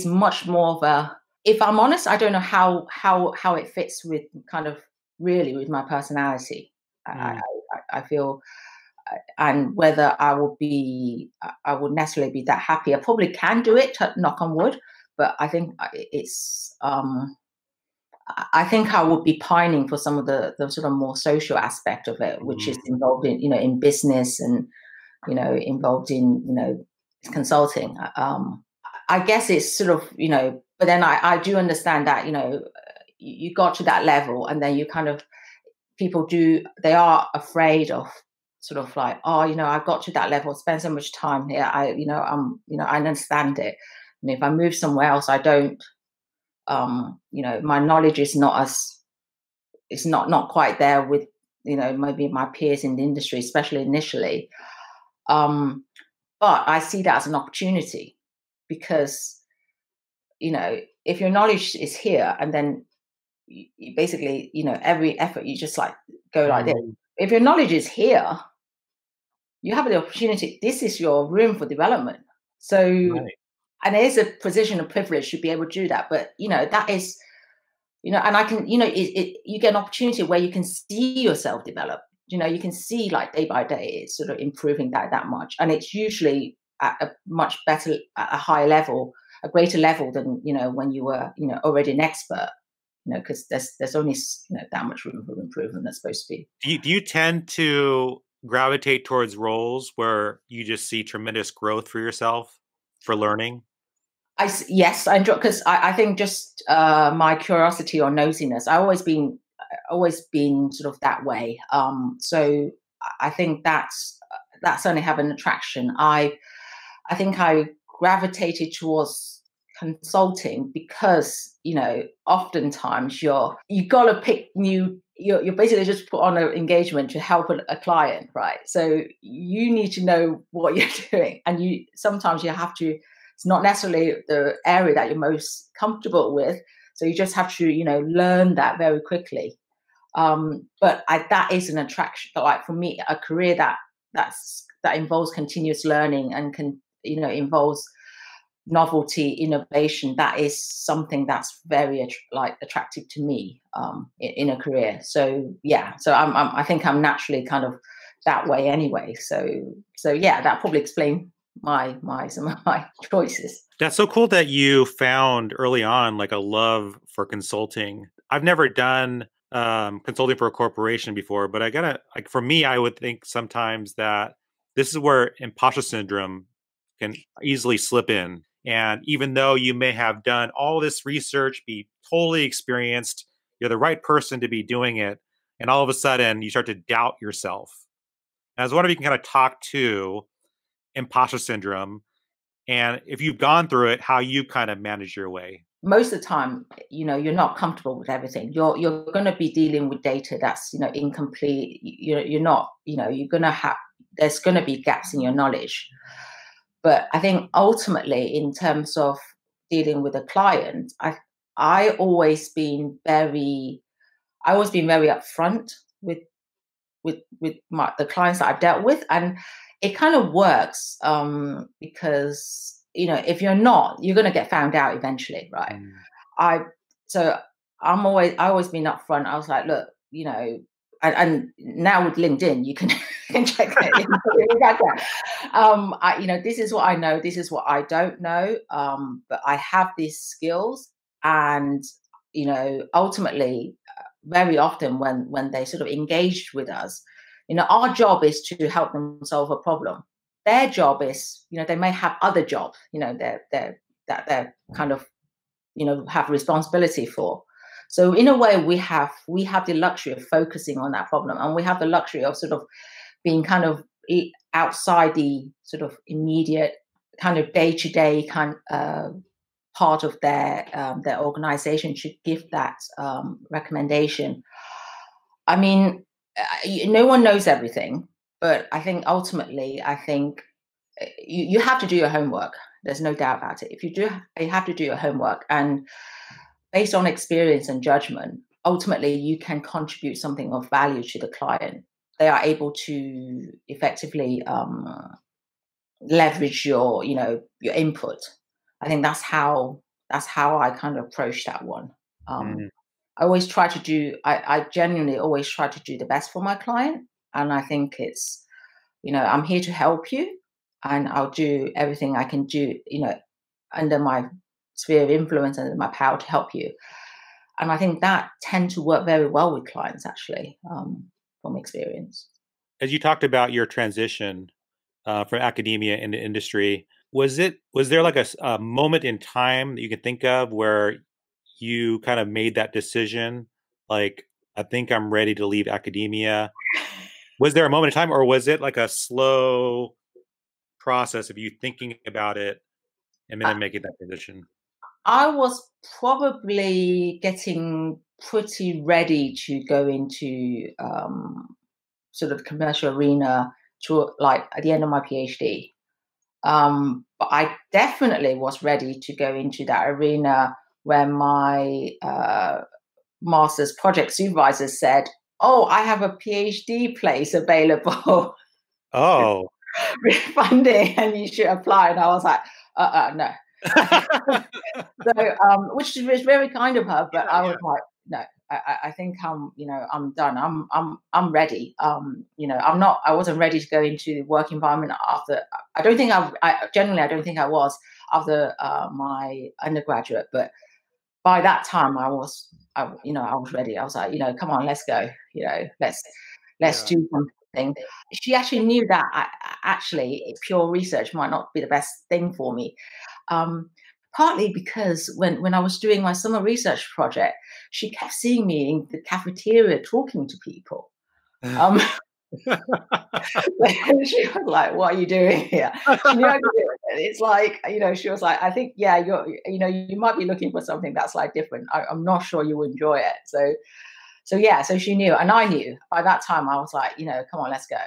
much more of a, if I'm honest, I don't know how it fits with kind of really with my personality. I feel, and whether I would necessarily be that happy. I probably can do it, knock on wood, but I think it's I think I would be pining for some of the sort of more social aspect of it, which is involved in, in business, and, involved in, consulting. I guess it's sort of, but then I do understand that, you got to that level, and then you kind of, they are afraid of sort of like, oh, I got to that level, spend so much time here. I understand it. And if I move somewhere else, I don't, my knowledge is not quite there with, maybe my peers in the industry, especially initially. But I see that as an opportunity, because, if your knowledge is here, and then you basically, every effort you just like go like this. If your knowledge is here, you have the opportunity. This is your room for development. So, right. And it is a position of privilege to be able to do that. But, that is, and I can, you get an opportunity where you can see yourself develop. You can see like day by day, it's sort of improving that much. And it's usually at a much better, at a higher level, a greater level than, when you were, already an expert, because there's only, that much room for improvement that's supposed to be. Do you tend to gravitate towards roles where you just see tremendous growth for yourself for learning? Yes, I enjoy, because I think just my curiosity or nosiness. I've always been sort of that way. So I think that's only have an attraction. I think I gravitated towards consulting because oftentimes you got to pick new. You're basically just put on an engagement to help a client, right? So you need to know what you're doing, and sometimes you have to. It's not necessarily the area that you're most comfortable with, so you just have to, learn that very quickly. But that is an attraction. But like for me, a career that involves continuous learning and involves novelty, innovation. That is something that's very attractive to me in a career. So yeah, so I think I'm naturally kind of that way anyway. So yeah, that probably explains some of my choices. That's so cool that you found early on like a love for consulting. I've never done consulting for a corporation before, but for me, I would think sometimes that this is where imposter syndrome can easily slip in. And even though you may have done all this research, be totally experienced, you're the right person to be doing it, and all of a sudden you start to doubt yourself. And I was wondering if you can kind of talk to imposter syndrome, and if you've gone through it, how you kind of manage your way. Most of the time, you're not comfortable with everything. You're going to be dealing with data that's incomplete. You're not. You're going to have. There's going to be gaps in your knowledge. But I think ultimately, in terms of dealing with a client, I always been very upfront with the clients that I've dealt with, and it kind of works because, if you're not, you're going to get found out eventually, right? Mm. I so I always been upfront. I was like, look, and now with LinkedIn, you can, can check it. This is what I know. This is what I don't know. But I have these skills, and ultimately, very often when they sort of engaged with us, our job is to help them solve a problem. Their job is, they may have other jobs, they're kind of have responsibility for. So in a way, we have the luxury of focusing on that problem, and we have the luxury of sort of being kind of outside the sort of immediate kind of day-to-day kind part of their organization should give that recommendation. I mean, no one knows everything, but I think ultimately, you have to do your homework. There's no doubt about it. If you do, you have to do your homework, and based on experience and judgment, ultimately you can contribute something of value to the client. They are able to effectively leverage your input. I think that's how I kind of approach that one. I always try to do. I genuinely always try to do the best for my client, and I think it's I'm here to help you, and I'll do everything I can do under my sphere of influence and my power to help you. And I think that tend to work very well with clients, actually, from experience. As you talked about your transition from academia into industry, was there like a moment in time that you can think of where you kind of made that decision, like, I think I'm ready to leave academia? Was there a moment in time, or was it like a slow process of you thinking about it and then making that transition? I was probably getting pretty ready to go into sort of the commercial arena to like at the end of my PhD. But I definitely was ready to go into that arena when my master's project supervisor said, "Oh, I have a PhD place available." Oh. With funding, and you should apply. And I was like, no. So, which was very kind of her, but I was like, no, I think I'm done. I'm ready. I wasn't ready to go into the work environment after. I don't think I don't think I was after my undergraduate, but by that time I was ready. I was like, come on, let's go. Let's do something. She actually knew that actually pure research might not be the best thing for me. Partly because when I was doing my summer research project, she kept seeing me in the cafeteria talking to people. She was like, "What are you doing here?" She knew I could do it. It's like, she was like, "I think, yeah, you might be looking for something that's like different. I'm not sure you will enjoy it." So she knew, and I knew. By that time, I was like, come on, let's go.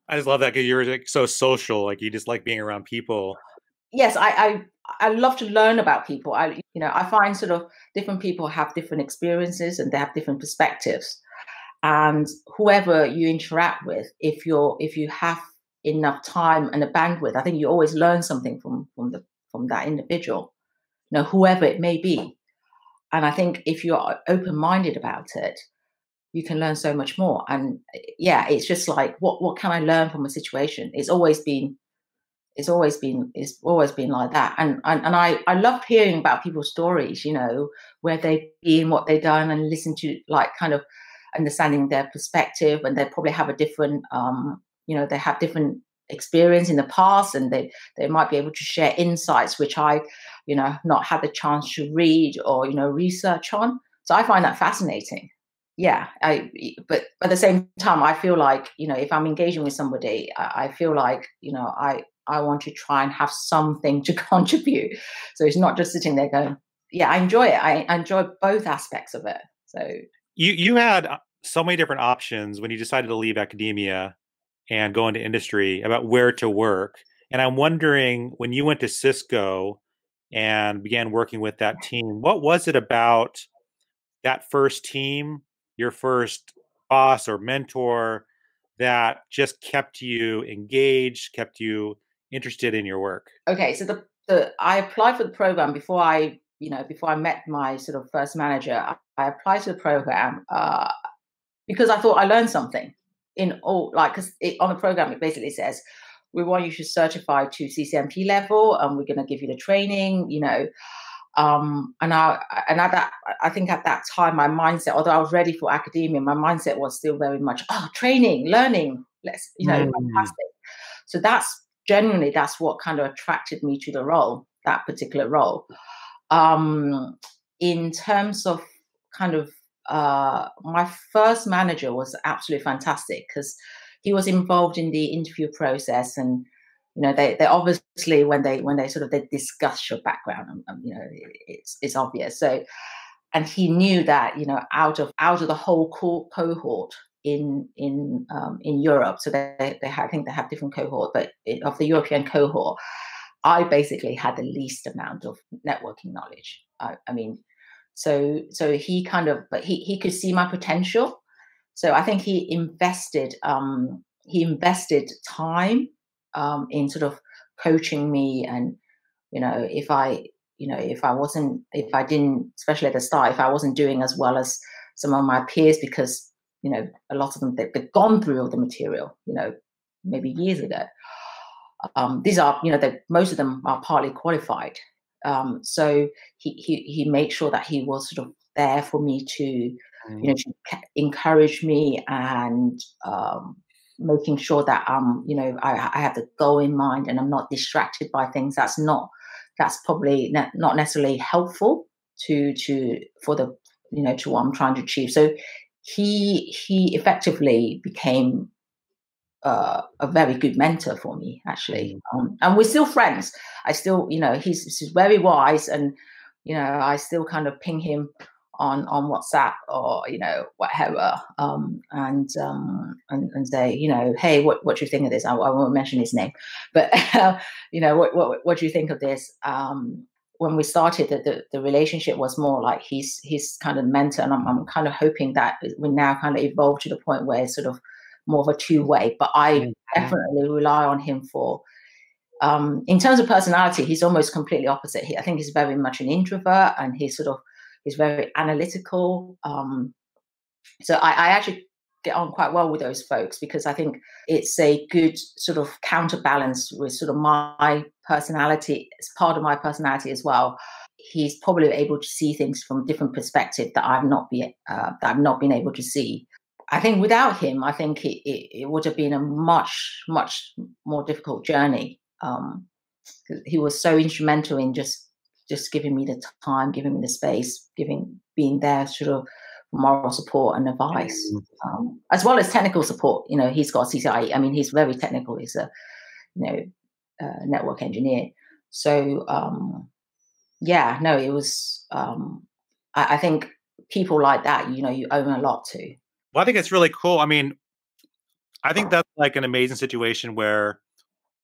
I just love that because you're like so social, like you just like being around people. Yes, I love to learn about people. I find sort of different people have different experiences and they have different perspectives. And whoever you interact with, if you have enough time and a bandwidth, I think you always learn something from that individual, whoever it may be. And I think if you're open-minded about it, you can learn so much more. And yeah, it's just like, what can I learn from a situation? It's always been like that. And I love hearing about people's stories, where they've been, what they've done, and listen to like kind of understanding their perspective. And they probably have a different they have different experience in the past, and they might be able to share insights which I not had the chance to read or research on. So I find that fascinating. Yeah, but at the same time, I feel like if I'm engaging with somebody, I feel like I want to try and have something to contribute. So it's not just sitting there going, yeah, I enjoy it. I enjoy both aspects of it. So you had so many different options when you decided to leave academia and go into industry about where to work. And I'm wondering, when you went to Cisco and began working with that team, what was it about that first team, your first boss or mentor, that just kept you engaged, kept you interested in your work? Okay, so I applied for the program before I met my sort of first manager. I applied to the program because I thought I learned something in all, like, because on the program it basically says we want you to certify to CCMP level, and we're going to give you the training, and I think at that time my mindset, although I was ready for academia, my mindset was still very much training, learning, fantastic. So that's what kind of attracted me to the role, that particular role. In terms of kind of my first manager was absolutely fantastic because he was involved in the interview process, and they obviously when they sort of they discuss your background, it's obvious. So, and he knew that out of the whole cohort in Europe, so I think they have different cohort, but of the European cohort, I basically had the least amount of networking knowledge. So he kind of, but he could see my potential. So I think he invested time in sort of coaching me, and if I didn't, especially at the start, if I wasn't doing as well as some of my peers, because a lot of them they've gone through all the material, maybe years ago. These are, most of them are partly qualified. So he made sure that he was sort of there for me to, to encourage me, and making sure that I have the goal in mind and I'm not distracted by things that's probably not necessarily helpful to what I'm trying to achieve. So he effectively became a very good mentor for me, actually. And we're still friends. I still, he's very wise, and I still kind of ping him on WhatsApp or whatever, and say, hey, what do you think of this? I won't mention his name, but what do you think of this? When we started, the relationship was more like he's kind of mentor, and I'm kind of hoping that we now kind of evolved to the point where it's sort of more of a two-way. But I definitely rely on him for, in terms of personality, he's almost completely opposite. I think he's very much an introvert, and he's very analytical. So I actually get on quite well with those folks, because I think it's a good sort of counterbalance with sort of my personality. It's part of my personality as well. He's probably able to see things from a different perspective that I've not been able to see. I think without him, I think it would have been a much, much more difficult journey. He was so instrumental in just giving me the time, giving me the space, being there sort of moral support and advice, as well as technical support. He's got CCIE. I mean, he's very technical. He's a network engineer. So it was. I think people like that, you owe a lot to. Well, I think it's really cool. I mean, I think that's like an amazing situation where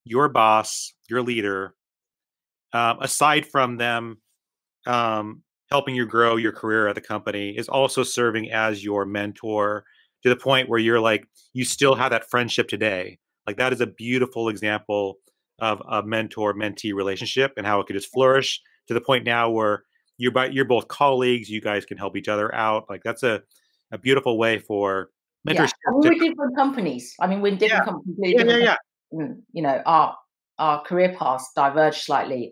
your boss, your leader, aside from them helping you grow your career at the company, is also serving as your mentor, to the point where you're like, you still have that friendship today. Like, that is a beautiful example of a mentor-mentee relationship, and how it could just flourish to the point now where you're both colleagues. You guys can help each other out. Like, that's a beautiful way for mentorship. Yeah. We're different companies. I mean, we're in different companies. Our career paths diverge slightly.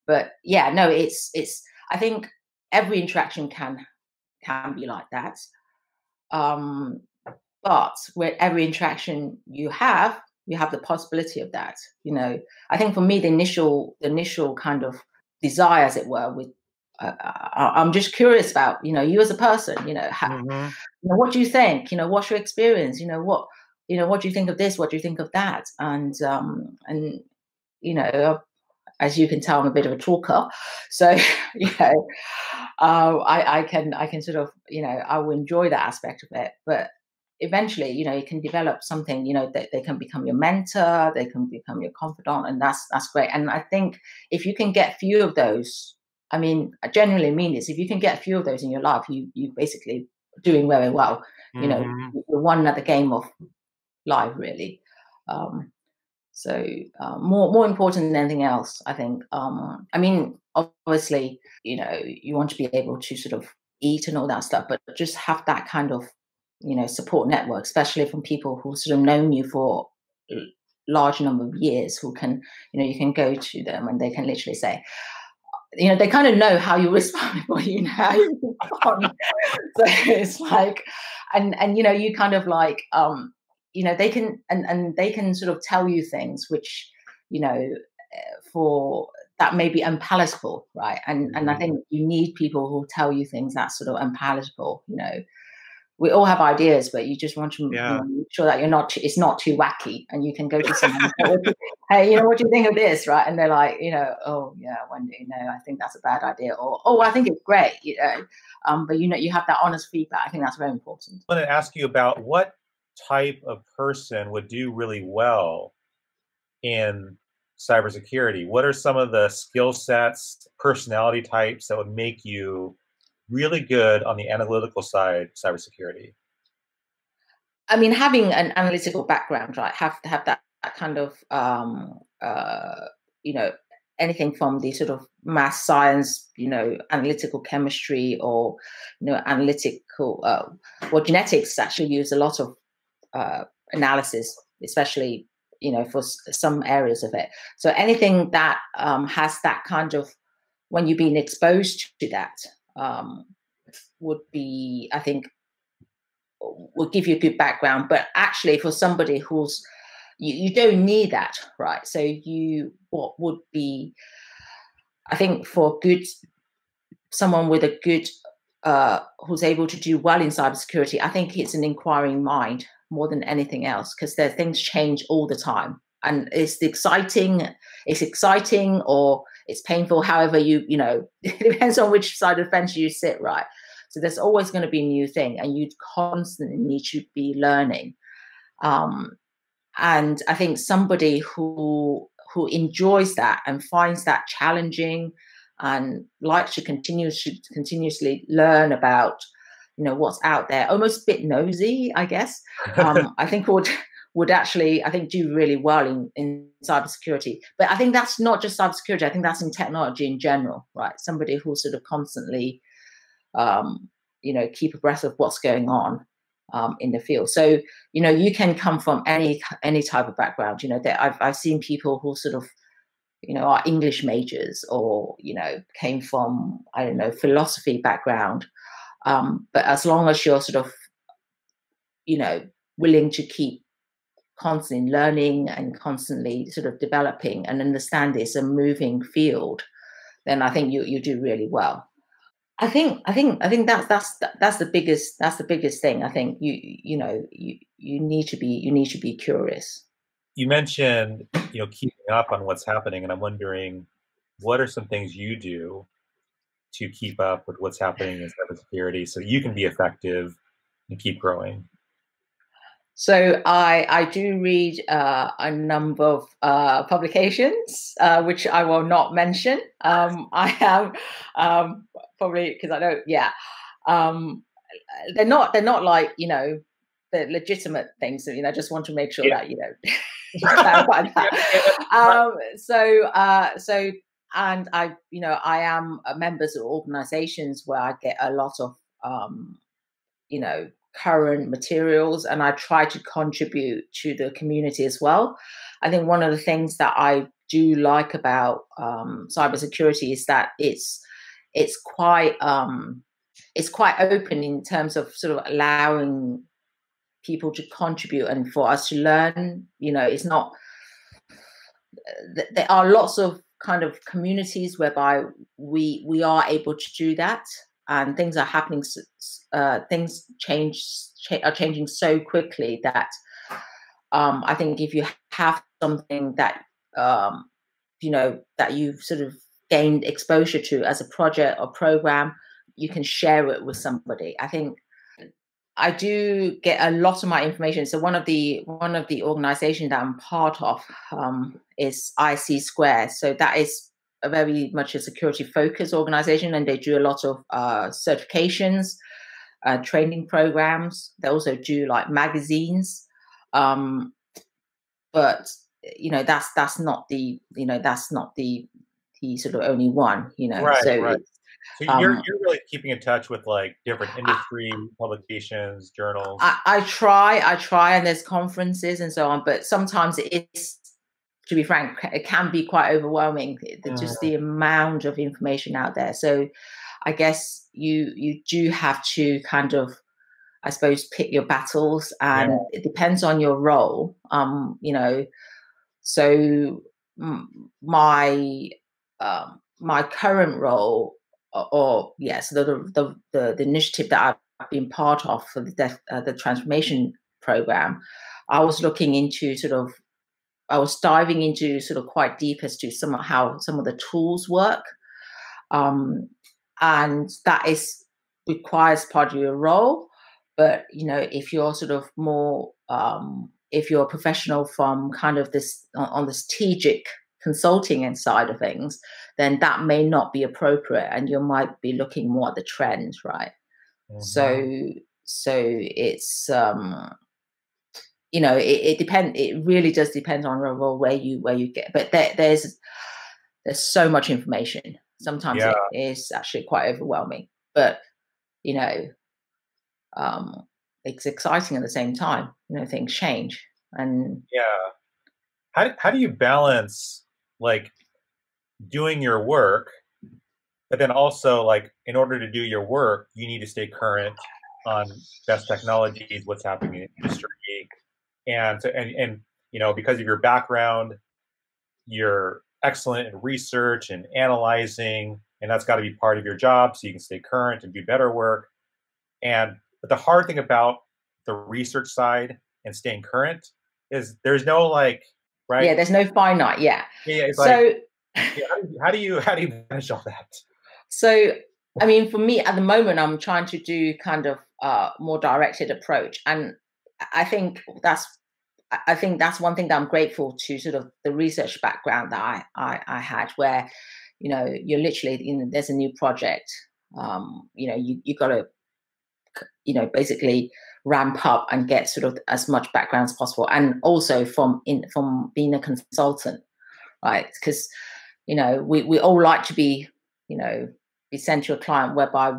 But it's. I think every interaction can be like that. But with every interaction you have the possibility of that. I think for me, the initial kind of desire, as it were, with I'm just curious about you as a person. What do you think? What's your experience? What do you think of this? What do you think of that? And as you can tell, I'm a bit of a talker, so I can sort of I will enjoy that aspect of it. But eventually, you can develop something. That they can become your mentor, they can become your confidant, and that's great. And I think if you can get a few of those, I genuinely mean this. If you can get a few of those in your life, you basically doing very well. You're one at the game of life, really. Um, so more important than anything else, I think. I mean, obviously, you want to be able to sort of eat and all that stuff, but just have that kind of, support network, especially from people who sort of known you for large number of years, who can, you can go to them and they can literally say, they kind of know how you respond before you know how you respond. So it's like, and you kind of like, they can, and they can sort of tell you things which, for that may be unpalatable, right? And I think you need people who tell you things that's sort of unpalatable. We all have ideas, but you just want to make sure that it's not too wacky, and you can go to someone and say, hey, what do you think of this, right? And they're like, oh yeah, Wendy, no, I think that's a bad idea, or oh, I think it's great, but you have that honest feedback. I think that's very important. I want to ask you about what type of person would do really well in cybersecurity. What are some of the skill sets, personality types that would make you really good on the analytical side of cybersecurity? I mean, having an analytical background, right? Have to have that kind of, anything from the sort of math science, analytical chemistry, or, analytical, genetics actually use a lot of analysis, especially, for some areas of it. So anything that has that kind of, when you've been exposed to that, would be, I think, will give you a good background. But actually, for somebody who's, you don't need that, right? So what would be, I think, for someone with a good, who's able to do well in cybersecurity, I think it's an inquiring mind more than anything else, because things change all the time, and it's exciting, or it's painful. However, it depends on which side of the fence you sit, right? So there's always going to be a new thing, and you constantly need to be learning. And I think somebody who enjoys that and finds that challenging and likes to continuously learn about, what's out there, almost a bit nosy, I guess, I think would actually, I think, do really well in cybersecurity. But I think that's not just cybersecurity. I think that's in technology in general, right? Somebody who sort of constantly, keep abreast of what's going on in the field. So, you can come from any type of background. That I've seen people who sort of, are English majors, or, came from, I don't know, philosophy background. But as long as you're sort of, willing to keep constantly learning and constantly sort of developing and understand it's a moving field, then I think you do really well. I think that's the biggest thing. I think you need to be curious. You mentioned, keeping up on what's happening, and I'm wondering, what are some things you do to keep up with what's happening in cybersecurity so you can be effective and keep growing? So I do read a number of publications, which I will not mention. I am probably, because I don't. Yeah, they're not like, the legitimate things. So, I just want to make sure that clarify that. So and I am members of organizations where I get a lot of current materials, and I try to contribute to the community as well. I think one of the things that I do like about cybersecurity is that it's quite open in terms of sort of allowing people to contribute and for us to learn. It's not, there are lots of kind of communities whereby we are able to do that, and things are happening. Things are changing so quickly that I think if you have something that that you've sort of gained exposure to as a project or program, you can share it with somebody. I think I do get a lot of my information. So one of the organizations that I'm part of is IC Square. So that is a very much a security focused organization, and they do a lot of certifications, training programs. They also do like magazines. But that's not the sort of only one. Right, So right. it's So you're really keeping in touch with like different industry publications, journals. I try, and there's conferences and so on, but sometimes it is, to be frank, it can be quite overwhelming, just the amount of information out there. So I guess you do have to kind of, I suppose, pick your battles, Yeah, and it depends on your role. So my my current role, or yes, the initiative that I've been part of for the transformation program, I was looking into I was diving into sort of quite deep as to how some of the tools work, and that is requires part of your role. But if you're sort of more, if you're a professional from kind of this on the strategic consulting and side of things, then that may not be appropriate, and you might be looking more at the trends, right? So it's it depends. It really does depend on your role where you get. But there's so much information. Sometimes yeah. it is actually quite overwhelming. But you know, it's exciting at the same time. Things change, and Yeah. How do you balance like doing your work, but then also like in order to do your work, you need to stay current on best technologies, what's happening in the industry, and because of your background, you're excellent in research and analyzing, and that's got to be part of your job so you can stay current and do better work. But the hard thing about the research side and staying current is there's no like, right? Yeah, there's no finite. Yeah. Yeah, it's So, like, yeah, how do you manage all that? so I mean, for me at the moment, I'm trying to do kind of more directed approach, and I think that's one thing that I'm grateful to sort of the research background that I had, where you're literally there's a new project, you got to basically ramp up and get sort of as much background as possible, and also from being a consultant, right? Because we all like to be be sent to a client whereby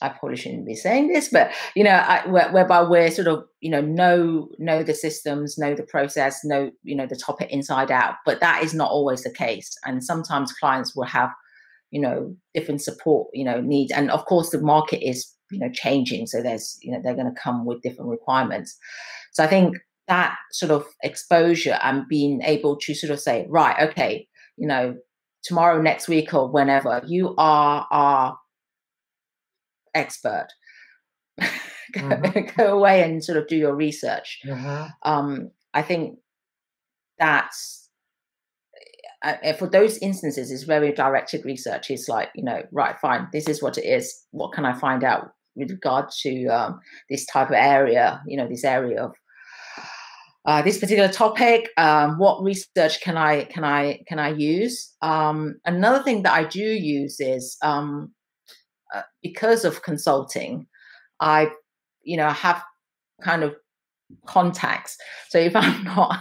I probably shouldn't be saying this, but whereby we're sort of know the systems, know the process, know the topic inside out. But that is not always the case, and sometimes clients will have different support needs, and of course the market is changing, so there's they're going to come with different requirements. So I think that sort of exposure and being able to sort of say, right, okay, tomorrow, next week, or whenever, you are our expert. Go away and sort of do your research. I think that's for those instances, it's very directed research. It's like, right, fine, this is what it is. What can I find out with regard to this type of area, this area of this particular topic? What research can I use? Another thing that I do use is because of consulting, I have kind of contacts. So if I'm not,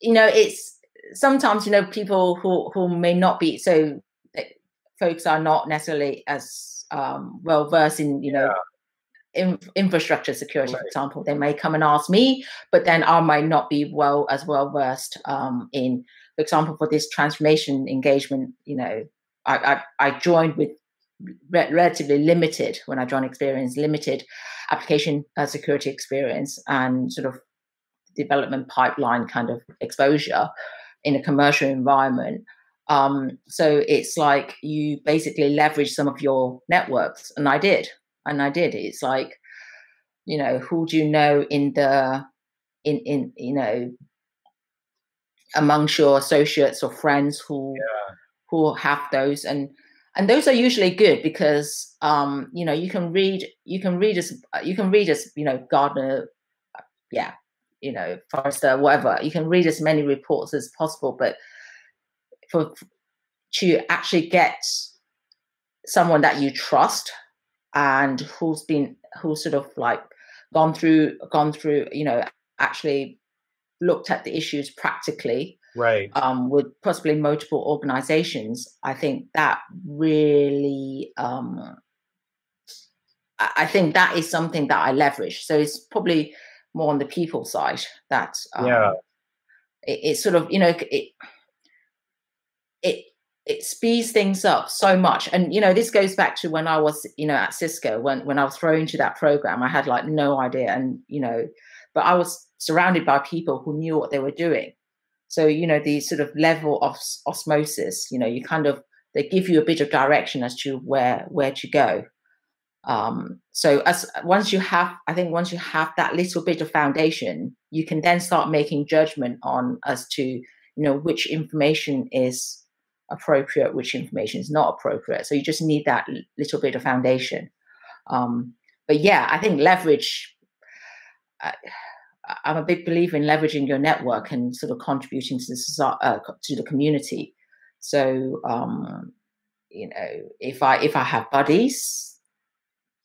it's sometimes people who may not be so. Folks are not necessarily as well versed in infrastructure security, Right. for example. They may come and ask me, but then I might not be as well versed in, for example, for this transformation engagement. I joined with relatively limited, when I joined Experian, limited application security experience and sort of development pipeline kind of exposure in a commercial environment. So it's like you basically leverage some of your networks, and I did. It's like, who do you know amongst your associates or friends who have those, and those are usually good because you can read as Gardner, Forrester, whatever. You can read as many reports as possible, but to actually get someone that you trust and who's sort of like gone through, actually looked at the issues practically, Right. with possibly multiple organizations, I think that really, I think that is something that I leverage. So it's probably more on the people side that Yeah. it sort of, it it speeds things up so much. And this goes back to when I was at Cisco, when I was thrown into that program. I had like no idea, and but I was surrounded by people who knew what they were doing. So the sort of level of osmosis, you kind of, they give you a bit of direction as to where to go. So once you have that little bit of foundation, you can then start making judgment on as to which information is appropriate, which information is not appropriate. So you just need that little bit of foundation. But yeah, I think leverage. I'm a big believer in leveraging your network and sort of contributing to the community. So if I have buddies,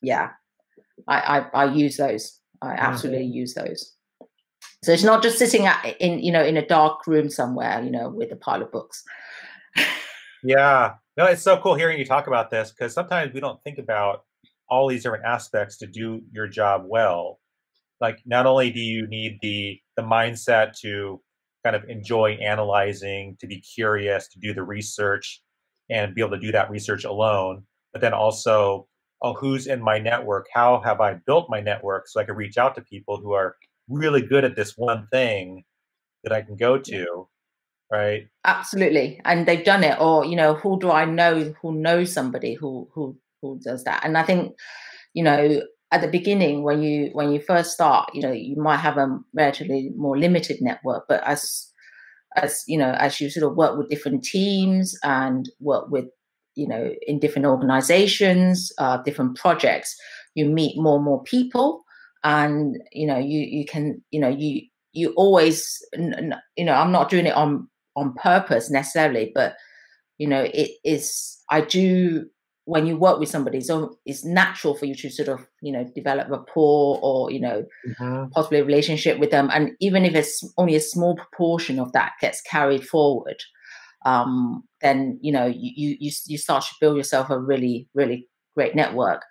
yeah, I use those. I absolutely use those. So it's not just sitting in a dark room somewhere, with a pile of books. Yeah. No, it's so cool hearing you talk about this, because sometimes we don't think about all these different aspects to do your job well. Like, not only do you need the mindset to kind of enjoy analyzing, to be curious, to do the research and be able to do that research alone, but then also, oh, who's in my network? How have I built my network so I can reach out to people who are really good at this one thing that I can go to, right? Absolutely. And they've done it. Or, who do I know who knows somebody who does that? And I think, at the beginning, when you first start, you might have a relatively more limited network, but as you sort of work with different teams and work with, in different organizations, different projects, you meet more and more people, and you can you always, I'm not doing it on purpose necessarily, but it is, I do, when you work with somebody, so it's natural for you to sort of develop rapport, or possibly a relationship with them. And even if it's only a small proportion of that gets carried forward, then you start to build yourself a really, really great network.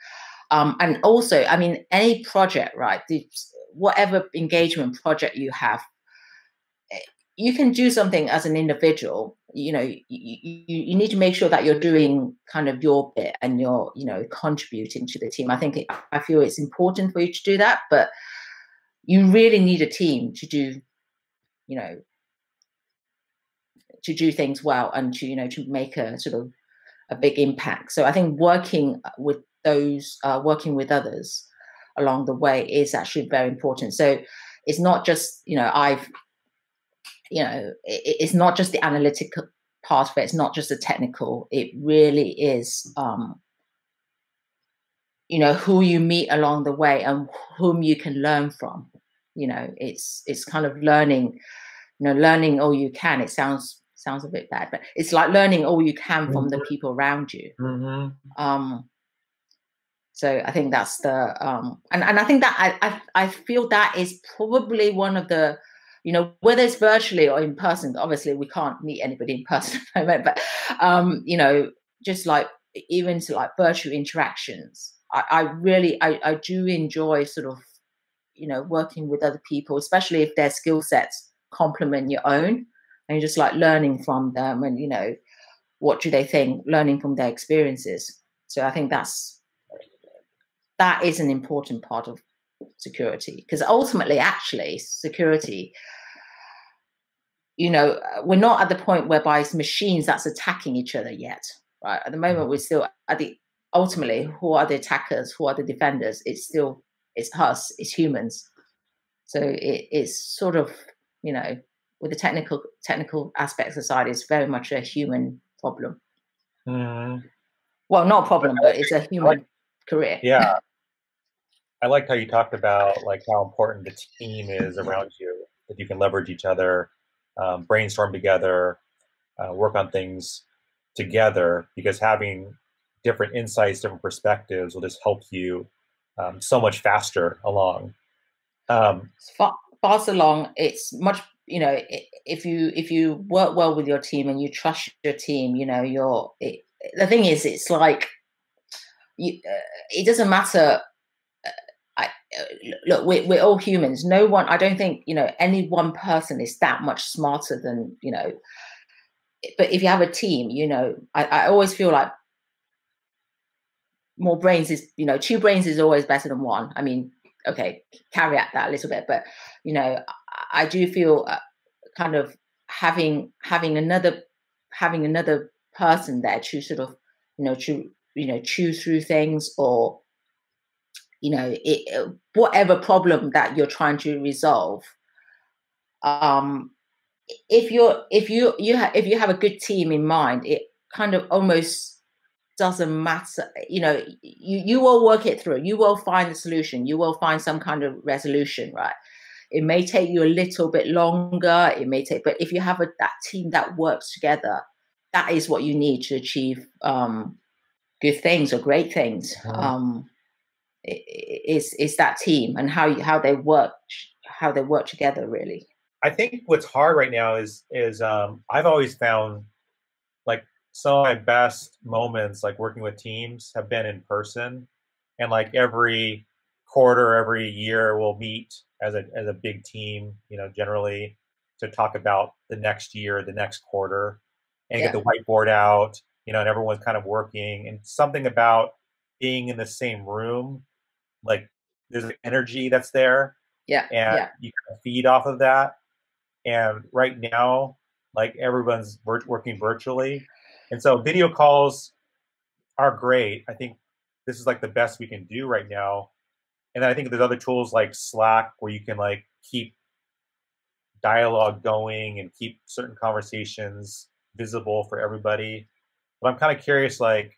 And also, I mean, any project, right, whatever engagement project you have, you can do something as an individual. You need to make sure that you're doing kind of your bit and you're contributing to the team. I feel it's important for you to do that, but you really need a team to do things well, and to make a sort of a big impact. So I think working with others along the way is actually very important. So it's not just it's not just the analytical part of it. It's not just the technical. It really is, who you meet along the way and whom you can learn from. It's kind of learning all you can. It sounds a bit bad, but it's like learning all you can from the people around you. So I think that's the, and I think that I feel that is probably one of the, whether it's virtually or in person. Obviously we can't meet anybody in person at the moment, but just like even to like virtual interactions, I really do enjoy sort of working with other people, especially if their skill sets complement your own, and you're just like learning from them, and what do they think, learning from their experiences. So I think that is an important part of security, because ultimately, actually, security, we're not at the point whereby it's machines that's attacking each other yet, right? At the moment, we're still at the, ultimately, who are the attackers, who are the defenders? It's us, it's humans. So it's sort of, with the technical aspects of society, it's very much a human problem. Well, not a problem, but it's a human career. Yeah. I liked how you talked about like how important the team is around you, that you can leverage each other, brainstorm together, work on things together, because having different insights, different perspectives will just help you so much faster along. Fast along, it's much, if you work well with your team and you trust your team, the thing is, it's like, it doesn't matter. I, Look, we're all humans. No one, I don't think, any one person is that much smarter than, but if you have a team, I always feel like more brains is, two brains is always better than one. I mean, okay, caveat that a little bit, but, I do feel kind of having another person there to sort of, chew through things, or, whatever problem that you're trying to resolve. If you have a good team in mind, it kind of almost doesn't matter. You will work it through. You will find a solution. You will find some kind of resolution, right? It may take you a little bit longer. But if you have that team that works together, that is what you need to achieve good things or great things. It's that team and how they work together, really. I think what's hard right now is I've always found like some of my best moments, like working with teams, have been in person, and like every quarter, every year, we'll meet as a big team, generally to talk about the next year, the next quarter, and get the whiteboard out, and everyone's kind of working, and something about being in the same room, like there's an energy that's there, and you kind of feed off of that. And right now, like everyone's working virtually, and so video calls are great. I think this is like the best we can do right now. And then I think there's other tools like Slack where you can like keep dialogue going and keep certain conversations visible for everybody. But I'm kind of curious, like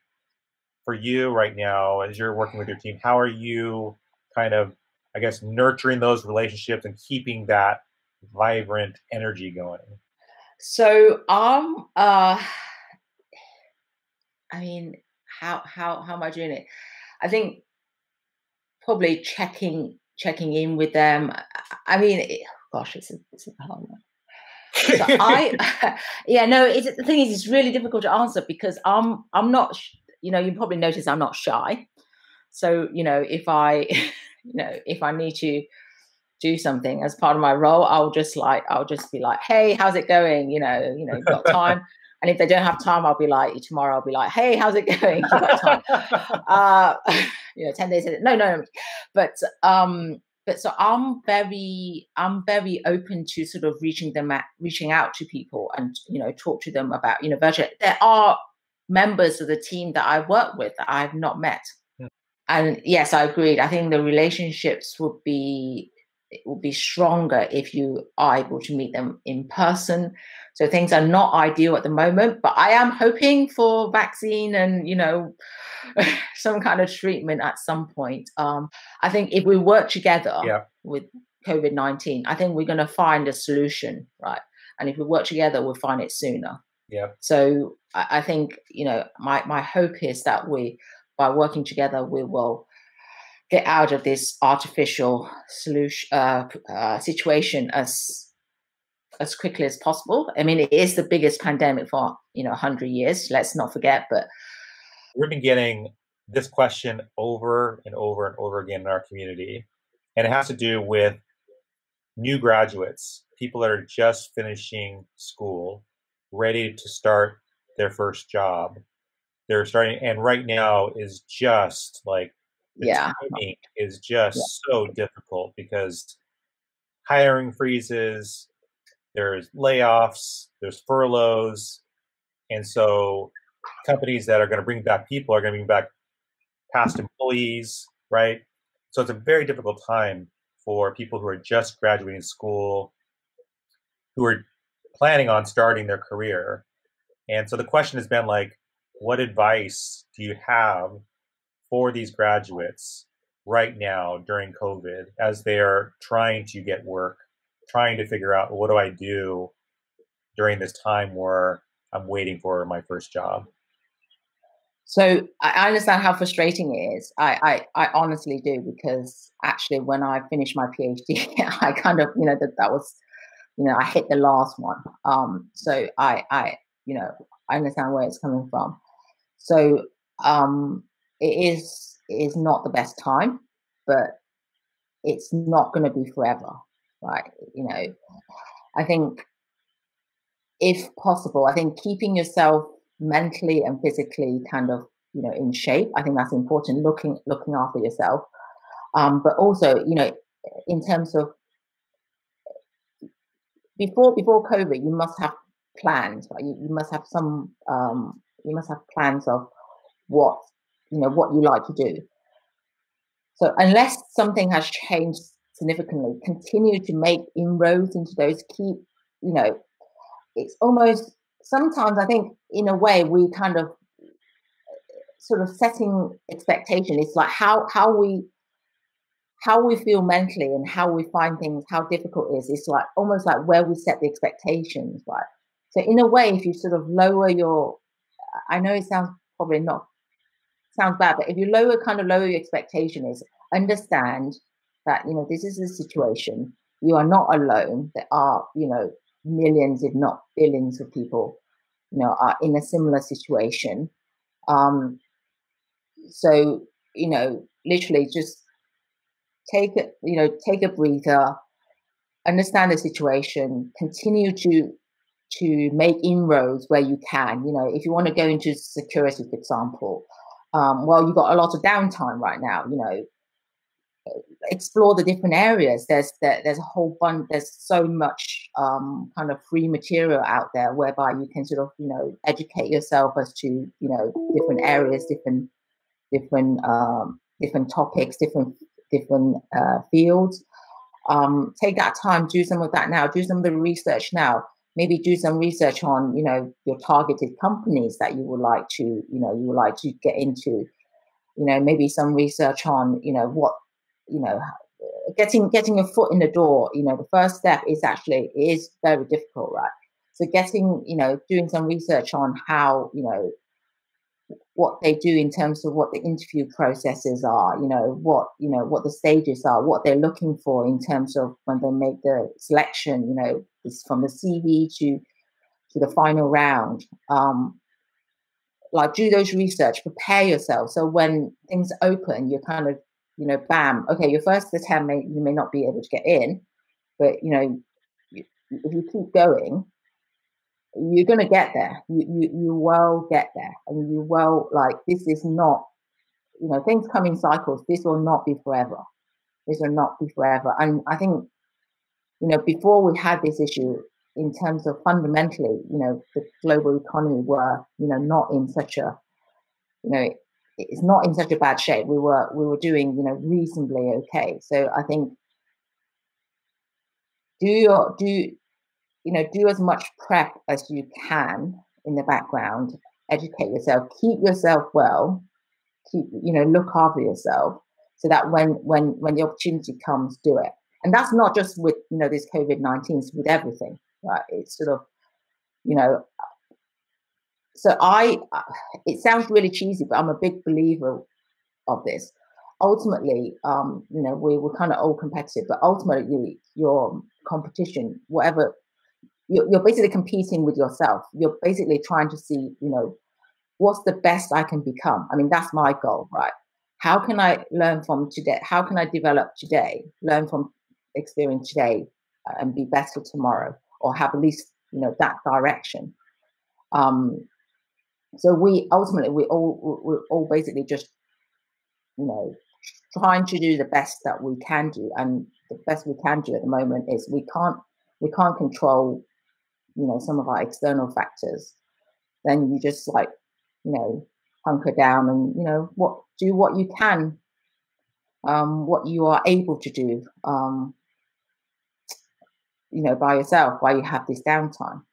for you right now, as you're working with your team, how are you kind of, I guess, nurturing those relationships and keeping that vibrant energy going? So, I mean, how am I doing it? I think probably checking in with them. I mean, gosh, it's a hard one. So the thing is, it's really difficult to answer because I'm not. You probably notice I'm not shy. So if I need to do something as part of my role, I'll just be like, hey, how's it going? You've got time. And if they don't have time, tomorrow I'll be like, hey, how's it going? You've got time. 10 days. No. But so I'm very open to sort of reaching out to people and, talk to them about, virtually. There are members of the team that I work with that I've not met. And yes, I agreed. I think the relationships would be stronger if you are able to meet them in person. So things are not ideal at the moment, but I am hoping for vaccine and, some kind of treatment at some point. I think if we work together with COVID-19, I think we're going to find a solution, right? And if we work together, we'll find it sooner. Yeah. So I think, my hope is that by working together, we will get out of this artificial situation as quickly as possible. I mean, it is the biggest pandemic for 100 years. Let's not forget. But we've been getting this question over and over and over again in our community, and it has to do with new graduates, people that are just finishing school, ready to start their first job. They're starting, and right now is just like the timing is just so difficult because hiring freezes, there's layoffs, there's furloughs, and so companies that are going to bring back people are going to bring back past employees, right? So it's a very difficult time for people who are just graduating school, who are planning on starting their career. And so the question has been like, what advice do you have for these graduates right now during COVID as they are trying to get work, trying to figure out, what do I do during this time where I'm waiting for my first job? So I understand how frustrating it is. I honestly do, because actually when I finished my PhD, I kind of, that was, I hit the last one. So I understand where it's coming from. So it is not the best time, but it's not going to be forever, right? I think if possible, I think keeping yourself mentally and physically kind of, in shape, I think that's important. Looking after yourself, but also, in terms of before COVID, you must have plans, right? You must have some, you must have plans of what what you like to do. So unless something has changed significantly, continue to make inroads into those. Keep, it's almost, sometimes I think in a way we kind of sort of setting expectation. It's like how we feel mentally and how we find things, how difficult it is. It's like almost like where we set the expectations, right? So in a way, if you sort of lower your, I know it sounds probably not, sounds bad, but if you lower your expectation, is understand that, this is a situation. You are not alone. There are, millions, if not billions of people, are in a similar situation. So, literally just take a breather, understand the situation, continue to make inroads where you can. If you want to go into security, for example, well, you've got a lot of downtime right now. Explore the different areas. There's a whole bunch. There's so much kind of free material out there whereby you can sort of educate yourself as to different areas, different topics, different fields. Take that time, do some of that now, do some of the research now. Maybe do some research on your targeted companies that you would like to get into. Maybe some research on what getting a foot in the door. The first step is very difficult, right? So doing some research on how what they do in terms of what the interview processes are, what the stages are, what they're looking for in terms of when they make the selection, it's from the CV to the final round. Like do those research, prepare yourself. So when things open, you're kind of, bam, okay, your first attempt, you may not be able to get in, but, if you keep going, you're going to get there. You will get there. And you will, like, this is not, things come in cycles. This will not be forever. This will not be forever. And I think, before we had this issue, in terms of fundamentally, the global economy were, not in such a, it's not in such a bad shape. We were doing, reasonably okay. So I think do as much prep as you can in the background, educate yourself, keep yourself well, look after yourself, so that when the opportunity comes, do it. And that's not just with, this COVID-19, it's with everything, right? It's sort of, so it sounds really cheesy, but I'm a big believer of this. Ultimately, we're kind of all competitive, but ultimately your competition, whatever, you're basically competing with yourself. You're basically trying to see, what's the best I can become? I mean, that's my goal, right? How can I learn from today? How can I develop today, learn from experience today, and be better tomorrow, or have at least, that direction? So we're all basically just, trying to do the best that we can do. And the best we can do at the moment is we can't control, some of our external factors. Then you just hunker down and, do what you can, what you are able to do, by yourself while you have this downtime.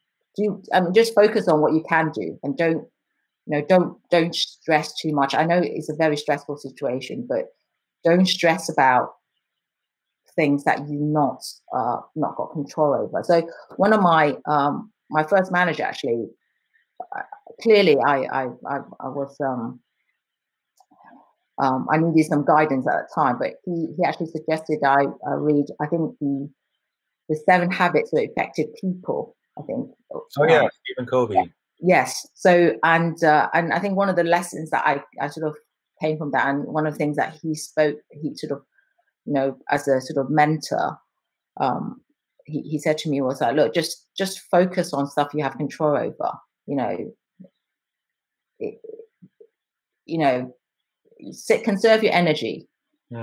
Just focus on what you can do, and don't stress too much. I know it's a very stressful situation, but don't stress about things that you not got control over. So one of my first manager actually clearly I was I needed some guidance at the time, but he actually suggested I read, I think, the 7 Habits of Effective People, I think. Oh yeah, Stephen Covey. Yes. So, and I think one of the lessons that I sort of came from that, and one of the things that he sort of, you know, as a sort of mentor, he said to me was like, look, just focus on stuff you have control over, you know, you know, conserve your energy,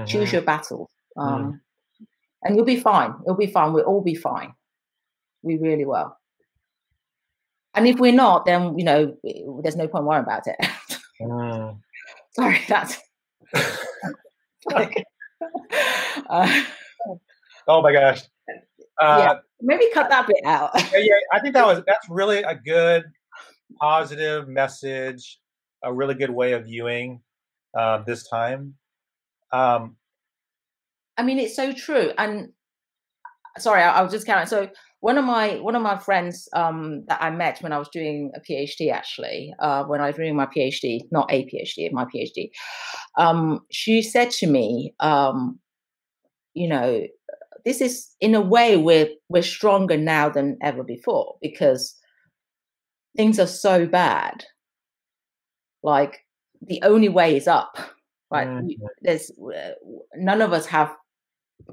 choose your battles, and you'll be fine. It'll be fine. We'll all be fine. We really will. And if we're not, then, you know, there's no point worrying about it. Sorry, that's like, oh my gosh. Yeah, maybe cut that bit out. Yeah, I think that's really a good, positive message, a really good way of viewing this time. I mean, it's so true. And sorry, I was just counting. So one of my friends that I met when I was doing a PhD, actually, when I was doing my PhD, not a PhD, my PhD, she said to me, you know, this is, in a way, we're stronger now than ever before because things are so bad. Like, the only way is up. Right? There's none of us have,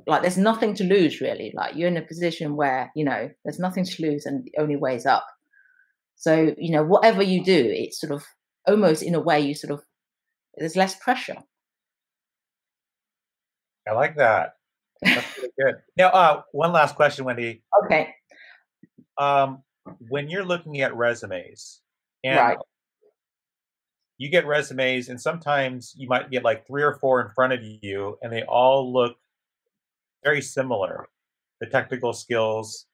like, there's nothing to lose, really. Like, you're in a position where, you know, there's nothing to lose and the only way is up. So, you know, whatever you do, it's sort of almost, in a way, you sort of, there's less pressure. I like that. That's really good. Now, one last question, Wendy. Okay. When you're looking at resumes, and right. you get resumes, and sometimes you might get like 3 or 4 in front of you, and they all look very similar. The technical skills,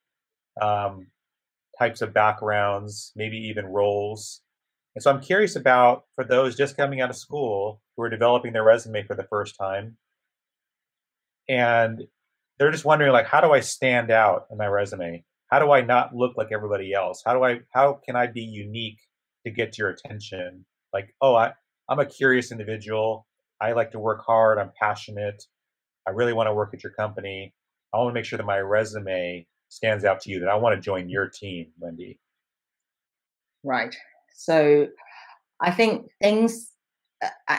types of backgrounds, maybe even roles. And so I'm curious about, for those just coming out of school who are developing their resume for the first time, and they're just wondering, like, how do I stand out in my resume? How do I not look like everybody else? How can I be unique to get your attention? Like, oh, I'm a curious individual. I like to work hard. I'm passionate. I really want to work at your company. I want to make sure that my resume stands out to you, that I want to join your team, Wendy. Right. So I think things,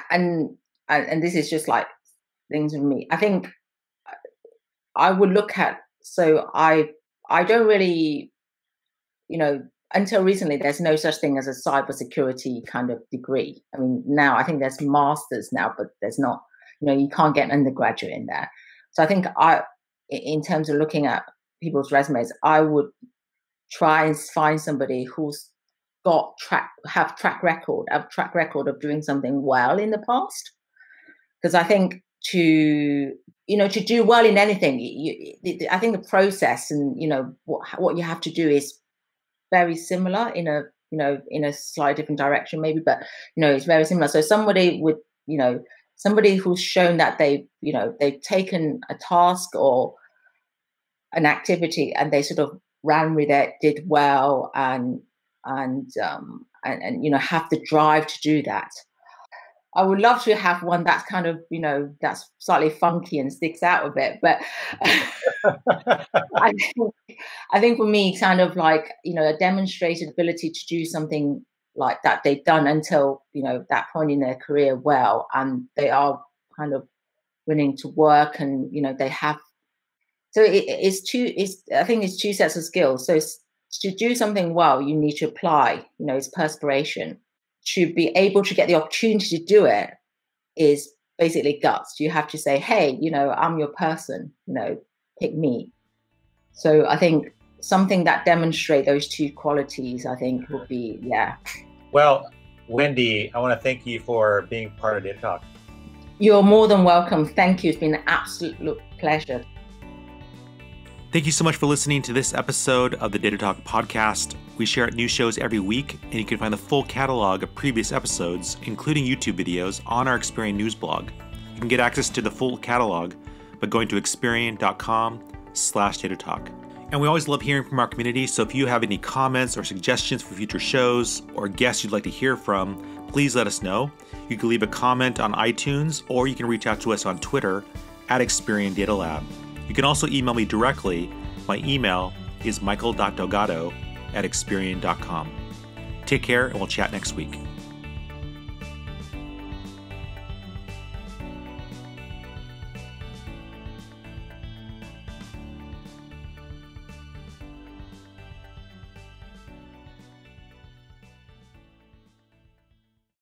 and this is just like things with me. I think I would look at, so I don't really, you know, until recently, there's no such thing as a cybersecurity kind of degree. I mean, now I think there's masters now, but there's not, you know, you can't get an undergraduate in there. So I think in terms of looking at people's resumes, I would try and find somebody who's got track record of doing something well in the past. Because I think to do well in anything, I think the process and, you know, what you have to do is very similar in a slightly different direction maybe, but, you know, it's very similar. So somebody who's shown that they've taken a task or an activity and they sort of ran with it, did well, and you know, have the drive to do that. I would love to have one that's kind of, you know, that's slightly funky and sticks out a bit. But I think for me, kind of like, you know, a demonstrated ability to do something like that they've done until, you know, that point in their career well, and they are kind of willing to work, and, you know, they have. So I think it's 2 sets of skills. So to do something well, you need to apply, you know, it's perspiration. To be able to get the opportunity to do it is basically guts. You have to say, hey, you know, I'm your person, you know, pick me. So I think something that demonstrates those 2 qualities, I think, would be, yeah. Well, Wendy, I want to thank you for being part of Data Talk. You're more than welcome. Thank you. It's been an absolute pleasure. Thank you so much for listening to this episode of the Data Talk podcast. We share new shows every week, and you can find the full catalog of previous episodes, including YouTube videos, on our Experian news blog. You can get access to the full catalog by going to experian.com/datatalk. And we always love hearing from our community, so if you have any comments or suggestions for future shows or guests you'd like to hear from, please let us know. You can leave a comment on iTunes, or you can reach out to us on Twitter at Experian Data Lab. You can also email me directly. My email is michael.delgado@experian.com. Take care, and we'll chat next week.